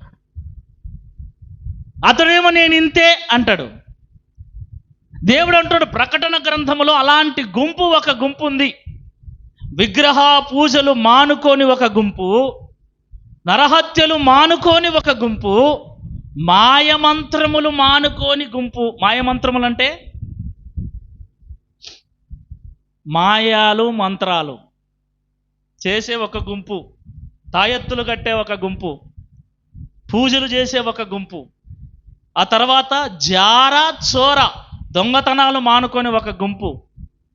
అతడేమో నేను ఇంతే అంటాడు. దేవుడు అంటాడు ప్రకటన గ్రంథములో, అలాంటి గుంపు ఒక గుంపు ఉంది. విగ్రహ పూజలు మానుకొని ఒక గుంపు, నరహత్యలు మానుకొని ఒక గుంపు, మాయమంత్రములు మానుకొని గుంపు. మాయమంత్రములు అంటే మాయాలు, మంత్రాలు చేసే ఒక గుంపు, తాయెత్తులు కట్టే ఒక గుంపు, పూజలు చేసే ఒక గుంపు, ఆ తర్వాత జార చోర దొంగతనాలు మానుకొని ఒక గుంపు,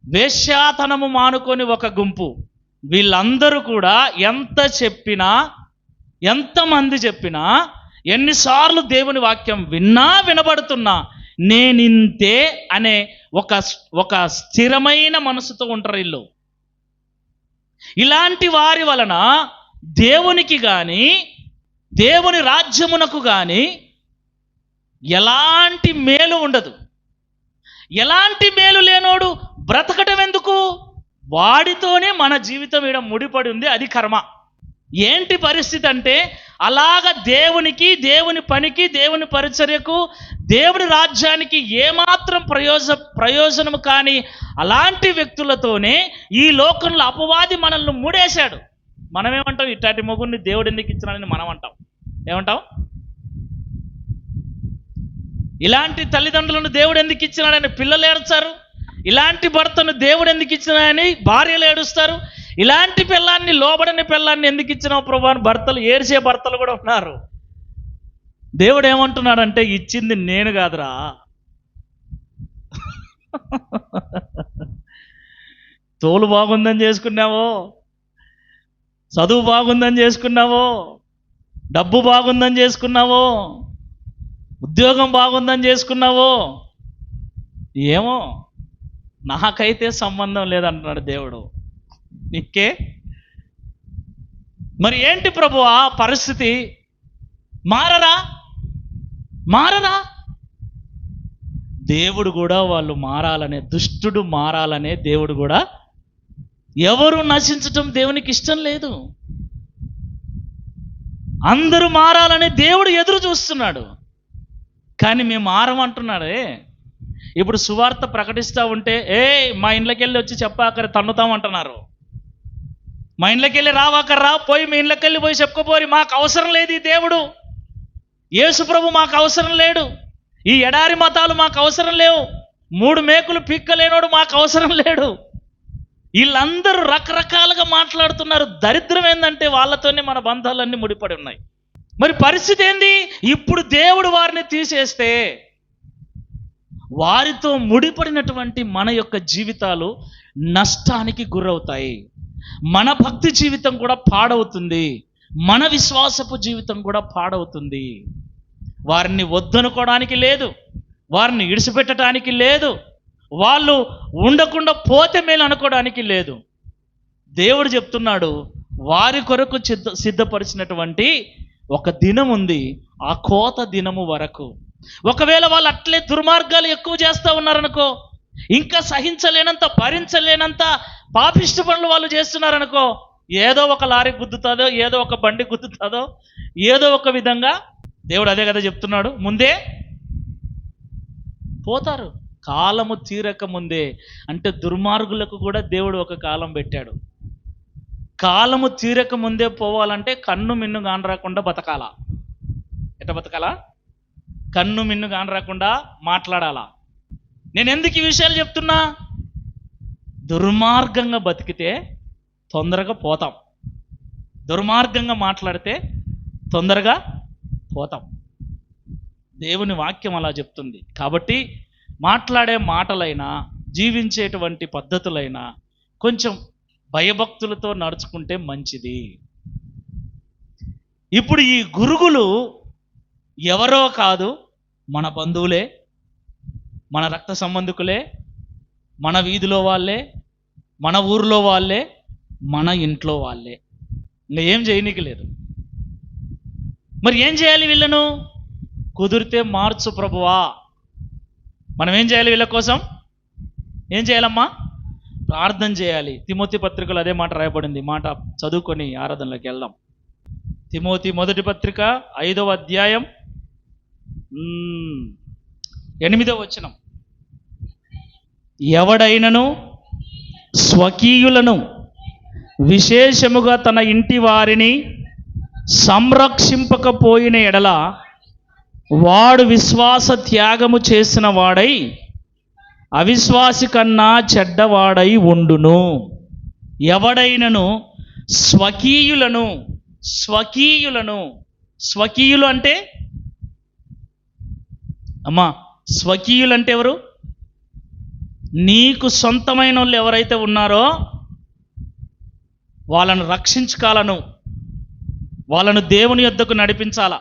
వేశ్యాతనము మానుకొని ఒక గుంపు. వీళ్ళందరూ కూడా ఎంత చెప్పినా, ఎంతమంది చెప్పినా, ఎన్నిసార్లు దేవుని వాక్యం విన్నా వినబడుతున్నా నేనింతే అనే ఒక స్థిరమైన మనసుతో ఉంటారు వీళ్ళు. ఇలాంటి వారి వలన దేవునికి కానీ దేవుని రాజ్యమునకు కానీ ఎలాంటి మేలు ఉండదు. ఎలాంటి మేలు లేనోడు బ్రతకటం ఎందుకు? వాడితోనే మన జీవితం ఈడ ముడిపడి ఉంది. అది కర్మ. ఏంటి పరిస్థితి అంటే, అలాగ దేవునికి, దేవుని పనికి, దేవుని పరిచర్యకు, దేవుని రాజ్యానికి ఏమాత్రం ప్రయోజనము కానీ అలాంటి వ్యక్తులతోనే ఈ లోకంలో అపవాది మనల్ని ముడేశాడు. మనమేమంటాం? ఇట్లాంటి మొగుడిని దేవుడు ఎందుకు ఇచ్చినాడని మనం అంటాం. ఏమంటాం? ఇలాంటి తల్లిదండ్రులను దేవుడు ఎందుకు ఇచ్చినాడని పిల్లలు ఏడుస్తారు. ఇలాంటి భర్తను దేవుడు ఎందుకు ఇచ్చినాడని భార్యలు ఏడుస్తారు. ఇలాంటి పిల్లాన్ని, లోబడని పిల్లాన్ని ఎందుకు ఇచ్చినావు ప్రభు అని భర్తలు ఏడ్చే భర్తలు కూడా ఉన్నారు. దేవుడు ఏమంటున్నాడంటే, ఇచ్చింది నేను కాదురా, తోలు బాగుందని చేసుకున్నావో, చదువు బాగుందని చేసుకున్నావో, డబ్బు బాగుందని చేసుకున్నావో, ఉద్యోగం బాగుందని చేసుకున్నావో, ఏమో నాకైతే సంబంధం లేదంటున్నాడు దేవుడు. నీకే మరి ఏంటి ప్రభు ఆ పరిస్థితి? మారరా? దేవుడు కూడా వాళ్ళు మారాలనే, దుష్టుడు మారాలనే దేవుడు కూడా, ఎవరు నశించటం దేవునికి ఇష్టం లేదు. అందరూ మారాలని దేవుడు ఎదురు చూస్తున్నాడు. కానీ మేము మారమంటున్నాడే. ఇప్పుడు సువార్త ప్రకటిస్తూ ఉంటే, మా ఇంట్లోకి వెళ్ళి వచ్చి చెప్పాకరి తన్నుతామంటున్నారు. మా ఇంట్లోకి వెళ్ళి రావాకర్రా, పోయి మీ ఇంట్లోకి వెళ్ళి పోయి చెప్పుకోపోరి, మాకు అవసరం లేదు ఈ దేవుడు, యేసు ప్రభు మాకు అవసరం లేడు, ఈ ఎడారి మతాలు మాకు అవసరం లేవు, 3 మేకులు పిక్కలేనోడు మాకు అవసరం లేడు. వీళ్ళందరూ రకరకాలుగా మాట్లాడుతున్నారు. దరిద్రం ఏంటంటే వాళ్ళతోనే మన బంధాలన్నీ ముడిపడి ఉన్నాయి. మరి పరిస్థితి ఏంది? ఇప్పుడు దేవుడు వారిని తీసేస్తే వారితో ముడిపడినటువంటి మన యొక్క జీవితాలు నష్టానికి గురవుతాయి. మన భక్తి జీవితం కూడా పాడవుతుంది, మన విశ్వాసపు జీవితం కూడా పాడవుతుంది. వారిని వద్దనుకోవడానికి లేదు, వారిని విడిచిపెట్టడానికి లేదు, వాళ్ళు ఉండకుండా పోతే మేలు అనుకోవడానికి లేదు. దేవుడు చెప్తున్నాడు, వారి కొరకు సిద్ధపరిచినటువంటి ఒక దినం ఉంది, ఆ కోత దినము వరకు. ఒకవేళ వాళ్ళు అట్లే దుర్మార్గాలు ఎక్కువ చేస్తూ ఉన్నారనుకో, ఇంకా సహించలేనంత, భరించలేనంత పాపిష్ట పనులు వాళ్ళు చేస్తున్నారనుకో, ఏదో ఒక లారీ గుద్దుతుందో, ఏదో ఒక బండి గుద్దుతుందో, ఏదో ఒక విధంగా దేవుడు అదే కదా చెప్తున్నాడు, ముందే పోతారు. కాలము తీరక ముందే. అంటే దుర్మార్గులకు కూడా దేవుడు ఒక కాలం పెట్టాడు. కాలము తీరక ముందే పోవాలంటే కన్ను మిన్ను కానరాకుండా బతకాలా. ఎట్ట బతకాలా? కన్ను మిన్ను కానరాకుండా మాట్లాడాలా. నేను ఎందుకు ఈ విషయాలు చెప్తున్నా? దుర్మార్గంగా బతికితే తొందరగా పోతాం, దుర్మార్గంగా మాట్లాడితే తొందరగా పోతాం. దేవుని వాక్యం అలా చెప్తుంది. కాబట్టి మాట్లాడే మాటలైనా, జీవించేటువంటి పద్ధతులైనా కొంచెం భయభక్తులతో నడుచుకుంటే మంచిది. ఇప్పుడు ఈ గురుగులు ఎవరో కాదు, మన బంధువులే, మన రక్త సంబంధికులే, మన వీధిలో వాళ్ళే, మన ఊరిలో వాళ్ళే, మన ఇంట్లో వాళ్ళే. ఇంకా ఏం చేయనీకి లేదు. మరి ఏం చేయాలి వీళ్ళను? కుదిరితే మార్చు ప్రభువా. మనం ఏం చేయాలి? వీళ్ళ కోసం ఏం చేయాలమ్మా? ప్రార్థన చేయాలి. తిమోతి పత్రికలో అదే మాట రాయబడింది. మాట చదువుకొని ఆరాధనలోకి వెళ్దాం. తిమోతి మొదటి పత్రిక 5వ అధ్యాయం 8వ వచనం. ఎవడైనను స్వకీయులను విశేషముగా తన ఇంటి వారిని సంరక్షింపకపోయిన ఎడల వాడు విశ్వాస త్యాగము చేసిన వాడై అవిశ్వాసి కన్నా చెడ్డవాడై ఉండును. ఎవడైనను స్వకీయులను స్వకీయులు అంటే అమ్మా, స్వకీయులు అంటే ఎవరు? నీకు సొంతమైన వాళ్ళు ఎవరైతే ఉన్నారో వాళ్ళను రక్షించుకోవాలను, వాళ్ళను దేవుని యొద్దకు నడిపించాల.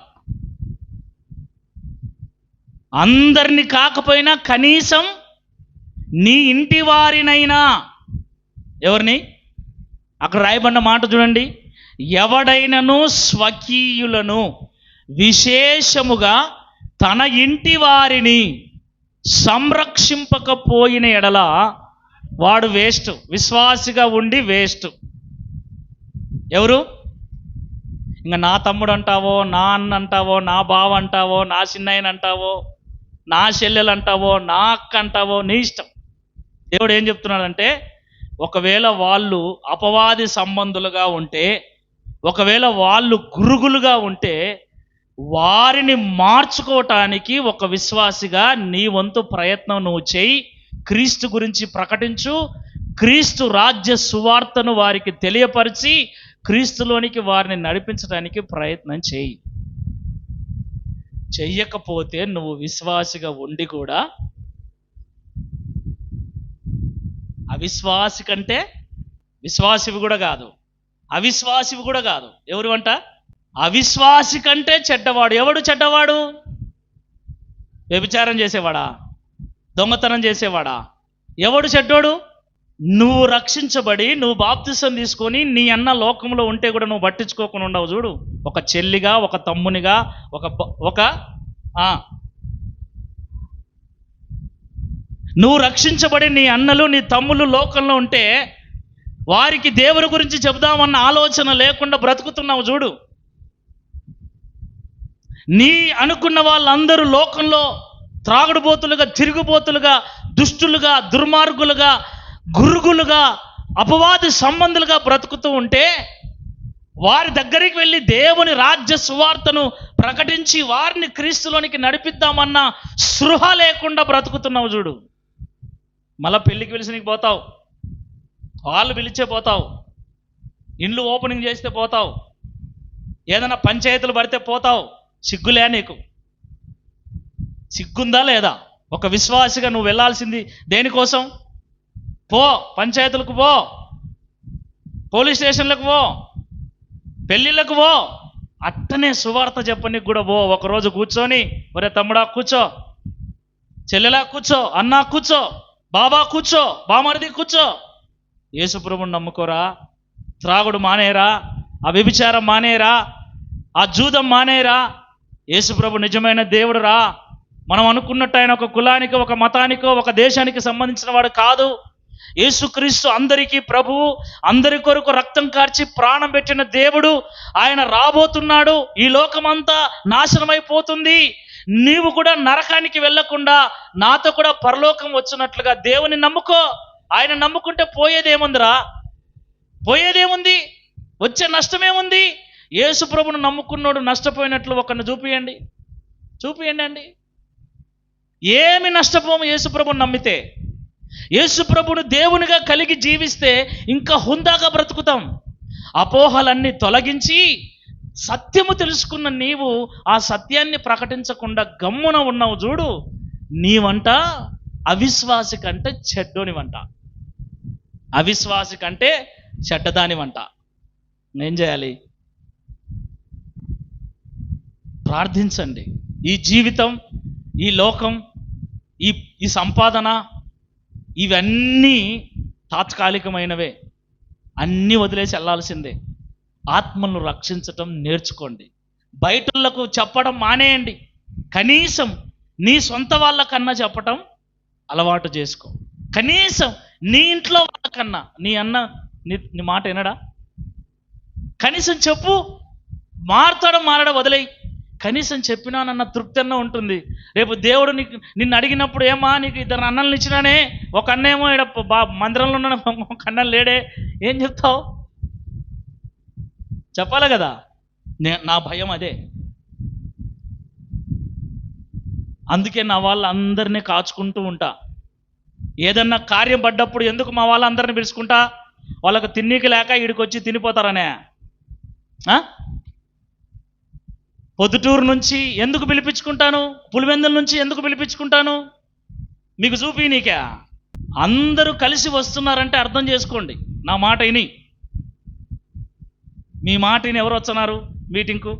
అందరిని కాకపోయినా కనీసం నీ ఇంటి వారినైనా. ఎవరిని? అక్కడ రాయబడిన మాట చూడండి. ఎవడైనను స్వకీయులను విశేషముగా తన ఇంటి వారిని సంరక్షింపకపోయిన ఎడల వాడు వేస్ట్. విశ్వాసిగా ఉండి వేస్ట్. ఎవరు? ఇంకా నా తమ్ముడు అంటావో, నా అన్న అంటావో, నా బావ అంటావో, నా చిన్నాయన అంటావో, నా చెల్లెలు అంటావో, నా అక్క అంటావో, నీ ఇష్టం. దేవుడు ఏం చెప్తున్నాడంటే, ఒకవేళ వాళ్ళు అపవాది సంబంధులుగా ఉంటే, ఒకవేళ వాళ్ళు గురుగులుగా ఉంటే, వారిని మార్చుకోవటానికి ఒక విశ్వాసిగా నీ వంతు ప్రయత్నం నువ్వు చేయి. క్రీస్తు గురించి ప్రకటించు. క్రీస్తు రాజ్య సువార్తను వారికి తెలియపరిచి క్రీస్తులోనికి వారిని నడిపించడానికి ప్రయత్నం చేయి. చెయ్యకపోతే నువ్వు విశ్వాసిగా ఉండి కూడా అవిశ్వాసి కంటే, విశ్వాసివి కూడా కాదు, అవిశ్వాసివి కూడా కాదు. ఎవరు అంట? అవిశ్వాసి కంటే చెడ్డవాడు. ఎవడు చెడ్డవాడు? వ్యభిచారం చేసేవాడా? దొంగతనం చేసేవాడా? ఎవడు చెడ్డోడు? నువ్వు రక్షించబడి, నువ్వు బాప్తిసం తీసుకొని నీ అన్న లోకంలో ఉంటే కూడా నువ్వు పట్టించుకోకుండా ఉండవు చూడు. ఒక చెల్లిగా, ఒక తమ్మునిగా, నువ్వు రక్షించబడి నీ అన్నలు, నీ తమ్ములు లోకంలో ఉంటే వారికి దేవుని గురించి చెబుదామన్న ఆలోచన లేకుండా బ్రతుకుతున్నావు చూడు. నీ అనుకున్న వాళ్ళందరూ లోకంలో త్రాగుడుబోతులుగా, తిరుగుబోతులుగా, దుష్టులుగా, దుర్మార్గులుగా, గురుగులుగా, అపవాది సంబంధులుగా బ్రతుకుతూ ఉంటే వారి దగ్గరికి వెళ్ళి దేవుని రాజ్య సువార్తను ప్రకటించి వారిని క్రీస్తులోనికి నడిపిద్దామన్న స్పృహ లేకుండా బ్రతుకుతున్నావు చూడు. మళ్ళీ పెళ్ళికి పిలిచినకి పోతావు, వాళ్ళు పిలిచే పోతావు, ఇండ్లు ఓపెనింగ్ చేస్తే పోతావు, ఏదైనా పంచాయతీలు పడితే పోతావు. సిగ్గులే నీకు? సిగ్గుందా లేదా? ఒక విశ్వాసిగా నువ్వు వెళ్ళాల్సింది దేనికోసం? పో, పంచాయతీలకు పో, పోలీస్ స్టేషన్లకు పో, పెళ్ళిళ్ళకు పో, అట్టనే సువార్త చెప్పనీకి కూడా పో. ఒకరోజు కూర్చొని, ఒరే తమ్ముడా కూర్చో, చెల్లెలా కూర్చో, అన్నా కూర్చో, బాబా కూర్చో, బామరిది కూర్చో, యేసుప్రభుని నమ్ముకోరా, త్రాగుడు మానేరా, ఆ వ్యభిచారం మానేరా, ఆ జూదం మానేరా, యేసుప్రభు నిజమైన దేవుడు రా. మనం అనుకున్నట్టు ఆయన ఒక కులానికి, ఒక మతానికో, ఒక దేశానికి సంబంధించిన వాడు కాదు. యేసుక్రీస్తు అందరికీ ప్రభువు, అందరి కొరకు రక్తం కార్చి ప్రాణం పెట్టిన దేవుడు. ఆయన రాబోతున్నాడు. ఈ లోకమంతా నాశనమైపోతుంది. నీవు కూడా నరకానికి వెళ్ళకుండా నాతో కూడా పరలోకం వచ్చినట్లుగా దేవుని నమ్ముకో. ఆయన నమ్ముకుంటే పోయేదేముందిరా? పోయేదేముంది? వచ్చే నష్టమేముంది? యేసు ప్రభువును నమ్ముకున్నాడు నష్టపోయినట్లు ఒకరిని చూపియండి అండి. ఏమి నష్టపోము యేసు ప్రభువును నమ్మితే. యేసు ప్రభువును దేవునిగా కలిగి జీవిస్తే ఇంకా హుందాగా బ్రతుకుతాం. అపోహలన్నీ తొలగించి సత్యము తెలుసుకున్న నీవు ఆ సత్యాన్ని ప్రకటించకుండా గమ్మున ఉన్నావు చూడు, నీవంట అవిశ్వాసి కంటే చెడ్డోనివంట, అవిశ్వాసి కంటే చెడ్డదానివంట. ఏం చేయాలి? ప్రార్థించండి. ఈ జీవితం, ఈ లోకం, ఈ సంపాదన ఇవన్నీ తాత్కాలికమైనవే, అన్నీ వదిలేసి వెళ్ళాల్సిందే. ఆత్మలను రక్షించటం నేర్చుకోండి. బయటలకు చెప్పడం మానేయండి. కనీసం నీ సొంత వాళ్ళకన్నా చెప్పటం అలవాటు చేసుకో. కనీసం నీ ఇంట్లో వాళ్ళకన్నా, నీ అన్న నీ మాట వినడా? కనీసం చెప్పు. మారడం వదిలేయి. కనీసం చెప్పినానన్న తృప్తి అన్న ఉంటుంది. రేపు దేవుడు నిన్ను అడిగినప్పుడు, ఏమా నీకు 2 అన్నలను ఇచ్చినానే, ఒక అన్నేమో ఇక్కడ మందిరంలో ఉన్న ఒక అన్నం లేడే, ఏం చెప్తావు? చెప్పాలి కదా. నా భయం అదే. అందుకే నా వాళ్ళందరినీ కాచుకుంటూ ఉంటా. ఏదన్నా కార్యం పడ్డప్పుడు ఎందుకు మా వాళ్ళందరినీ పిలుచుకుంటా? వాళ్ళకు తిన్నీకి లేక ఈడికొచ్చి తినిపోతారనే. పొద్దుటూరు నుంచి ఎందుకు పిలిపించుకుంటాను? పులివెందుల నుంచి ఎందుకు పిలిపించుకుంటాను? మీకు నీకే అందరూ కలిసి వస్తున్నారంటే అర్థం చేసుకోండి. నా మాట విని, మీ మాట విని ఎవరు వస్తున్నారు మీటింగ్కు?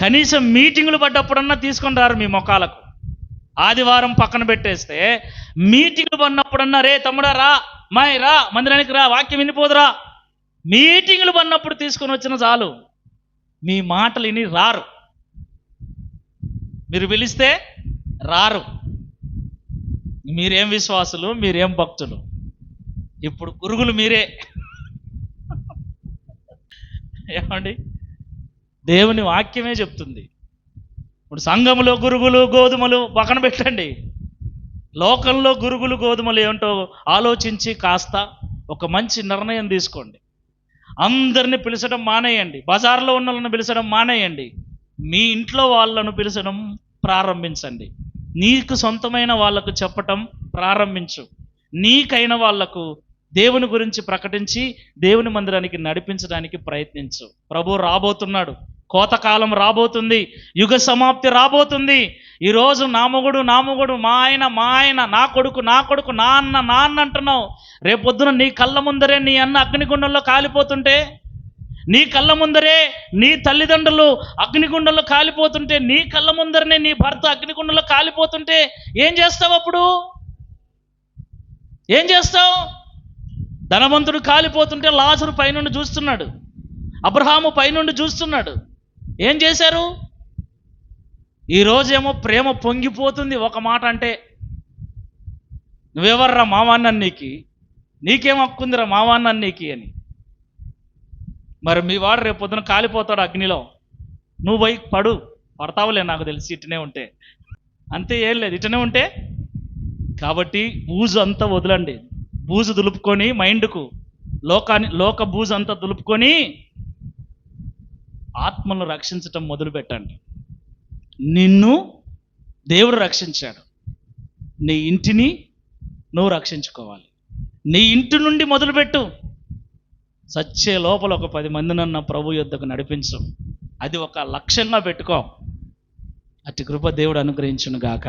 కనీసం మీటింగులు పడ్డప్పుడన్నా తీసుకొని రారు మీ మొఖాలకు. ఆదివారం పక్కన పెట్టేస్తే మీటింగులు పడినప్పుడన్నా, రే తమ్ముడా రా, మాయ్ రా, మందిరానికి రా, వాక్యం వినిపోదురా. మీటింగులు పడినప్పుడు తీసుకొని వచ్చిన చాలు, మీ మాటలు విని రారు. మీరు పిలిస్తే రారు. మీరేం విశ్వాసులు, మీరేం భక్తులు. ఇప్పుడు గురుగులు మీరే. ఏమండి? దేవుని వాక్యమే చెప్తుంది. ఇప్పుడు సంఘములో గురుగులు గోధుమలు పక్కన పెట్టండి. లోకంలో గురుగులు గోధుమలు ఏమిటో ఆలోచించి కాస్త ఒక మంచి నిర్ణయం తీసుకోండి. అందరిని పిలిచడం మానేయండి. బజార్లో ఉన్న వాళ్ళని పిలిచడం మానేయండి. మీ ఇంట్లో వాళ్ళను పిలిచడం ప్రారంభించండి. నీకు సొంతమైన వాళ్ళకు చెప్పటం ప్రారంభించు. నీకైన వాళ్లకు దేవుని గురించి ప్రకటించి దేవుని మందిరానికి నడిపించడానికి ప్రయత్నించు. ప్రభు రాబోతున్నాడు. కోతకాలం రాబోతుంది. యుగ సమాప్తి రాబోతుంది. ఈరోజు నా మొగుడు మా ఆయన, నా కొడుకు నా అన్న అంటున్నావు. రేపొద్దున నీ కళ్ళ ముందరే నీ అన్న అగ్నిగుండంలో కాలిపోతుంటే, నీ కళ్ళ ముందరే నీ తల్లిదండ్రులు అగ్నిగుండంలో కాలిపోతుంటే, నీ కళ్ళ ముందరనే నీ భర్త అగ్నిగుండంలో కాలిపోతుంటే ఏం చేస్తావు? అప్పుడు ఏం చేస్తావు? ధనవంతుడు కాలిపోతుంటే లాజరు పైనుండి చూస్తున్నాడు, అబ్రహాము పైనుండి చూస్తున్నాడు. ఏం చేశారు? ఈరోజేమో ప్రేమ పొంగిపోతుంది ఒక మాట అంటే. నువ్వెవర్రా మావాన్నన్నీకి, నీకేం హక్కుందిరా మావాన్నన్నీకి అని. మరి మీ వాడు రేపు పొద్దున కాలిపోతాడు అగ్నిలో, నువ్వు పోయి పడతావులే నాకు తెలిసి, ఇటనే ఉంటే అంతే, ఏం లేదు ఇటనే ఉంటే. కాబట్టి బూజు అంతా వదలండి. బూజు దులుపుకొని మైండ్కు, లోక బూజు అంతా దులుపుకొని ఆత్మను రక్షించటం మొదలు పెట్టండి. నిన్ను దేవుడు రక్షించాడు, నీ ఇంటిని నువ్వు రక్షించుకోవాలి. నీ ఇంటి నుండి మొదలుపెట్టు. సచ్చే లోపల ఒక 10 మందినన్న ప్రభు యొద్దకు నడిపించు. అది ఒక లక్ష్యంగా పెట్టుకో. అట్టి కృప దేవుడు అనుగ్రహించును గాక.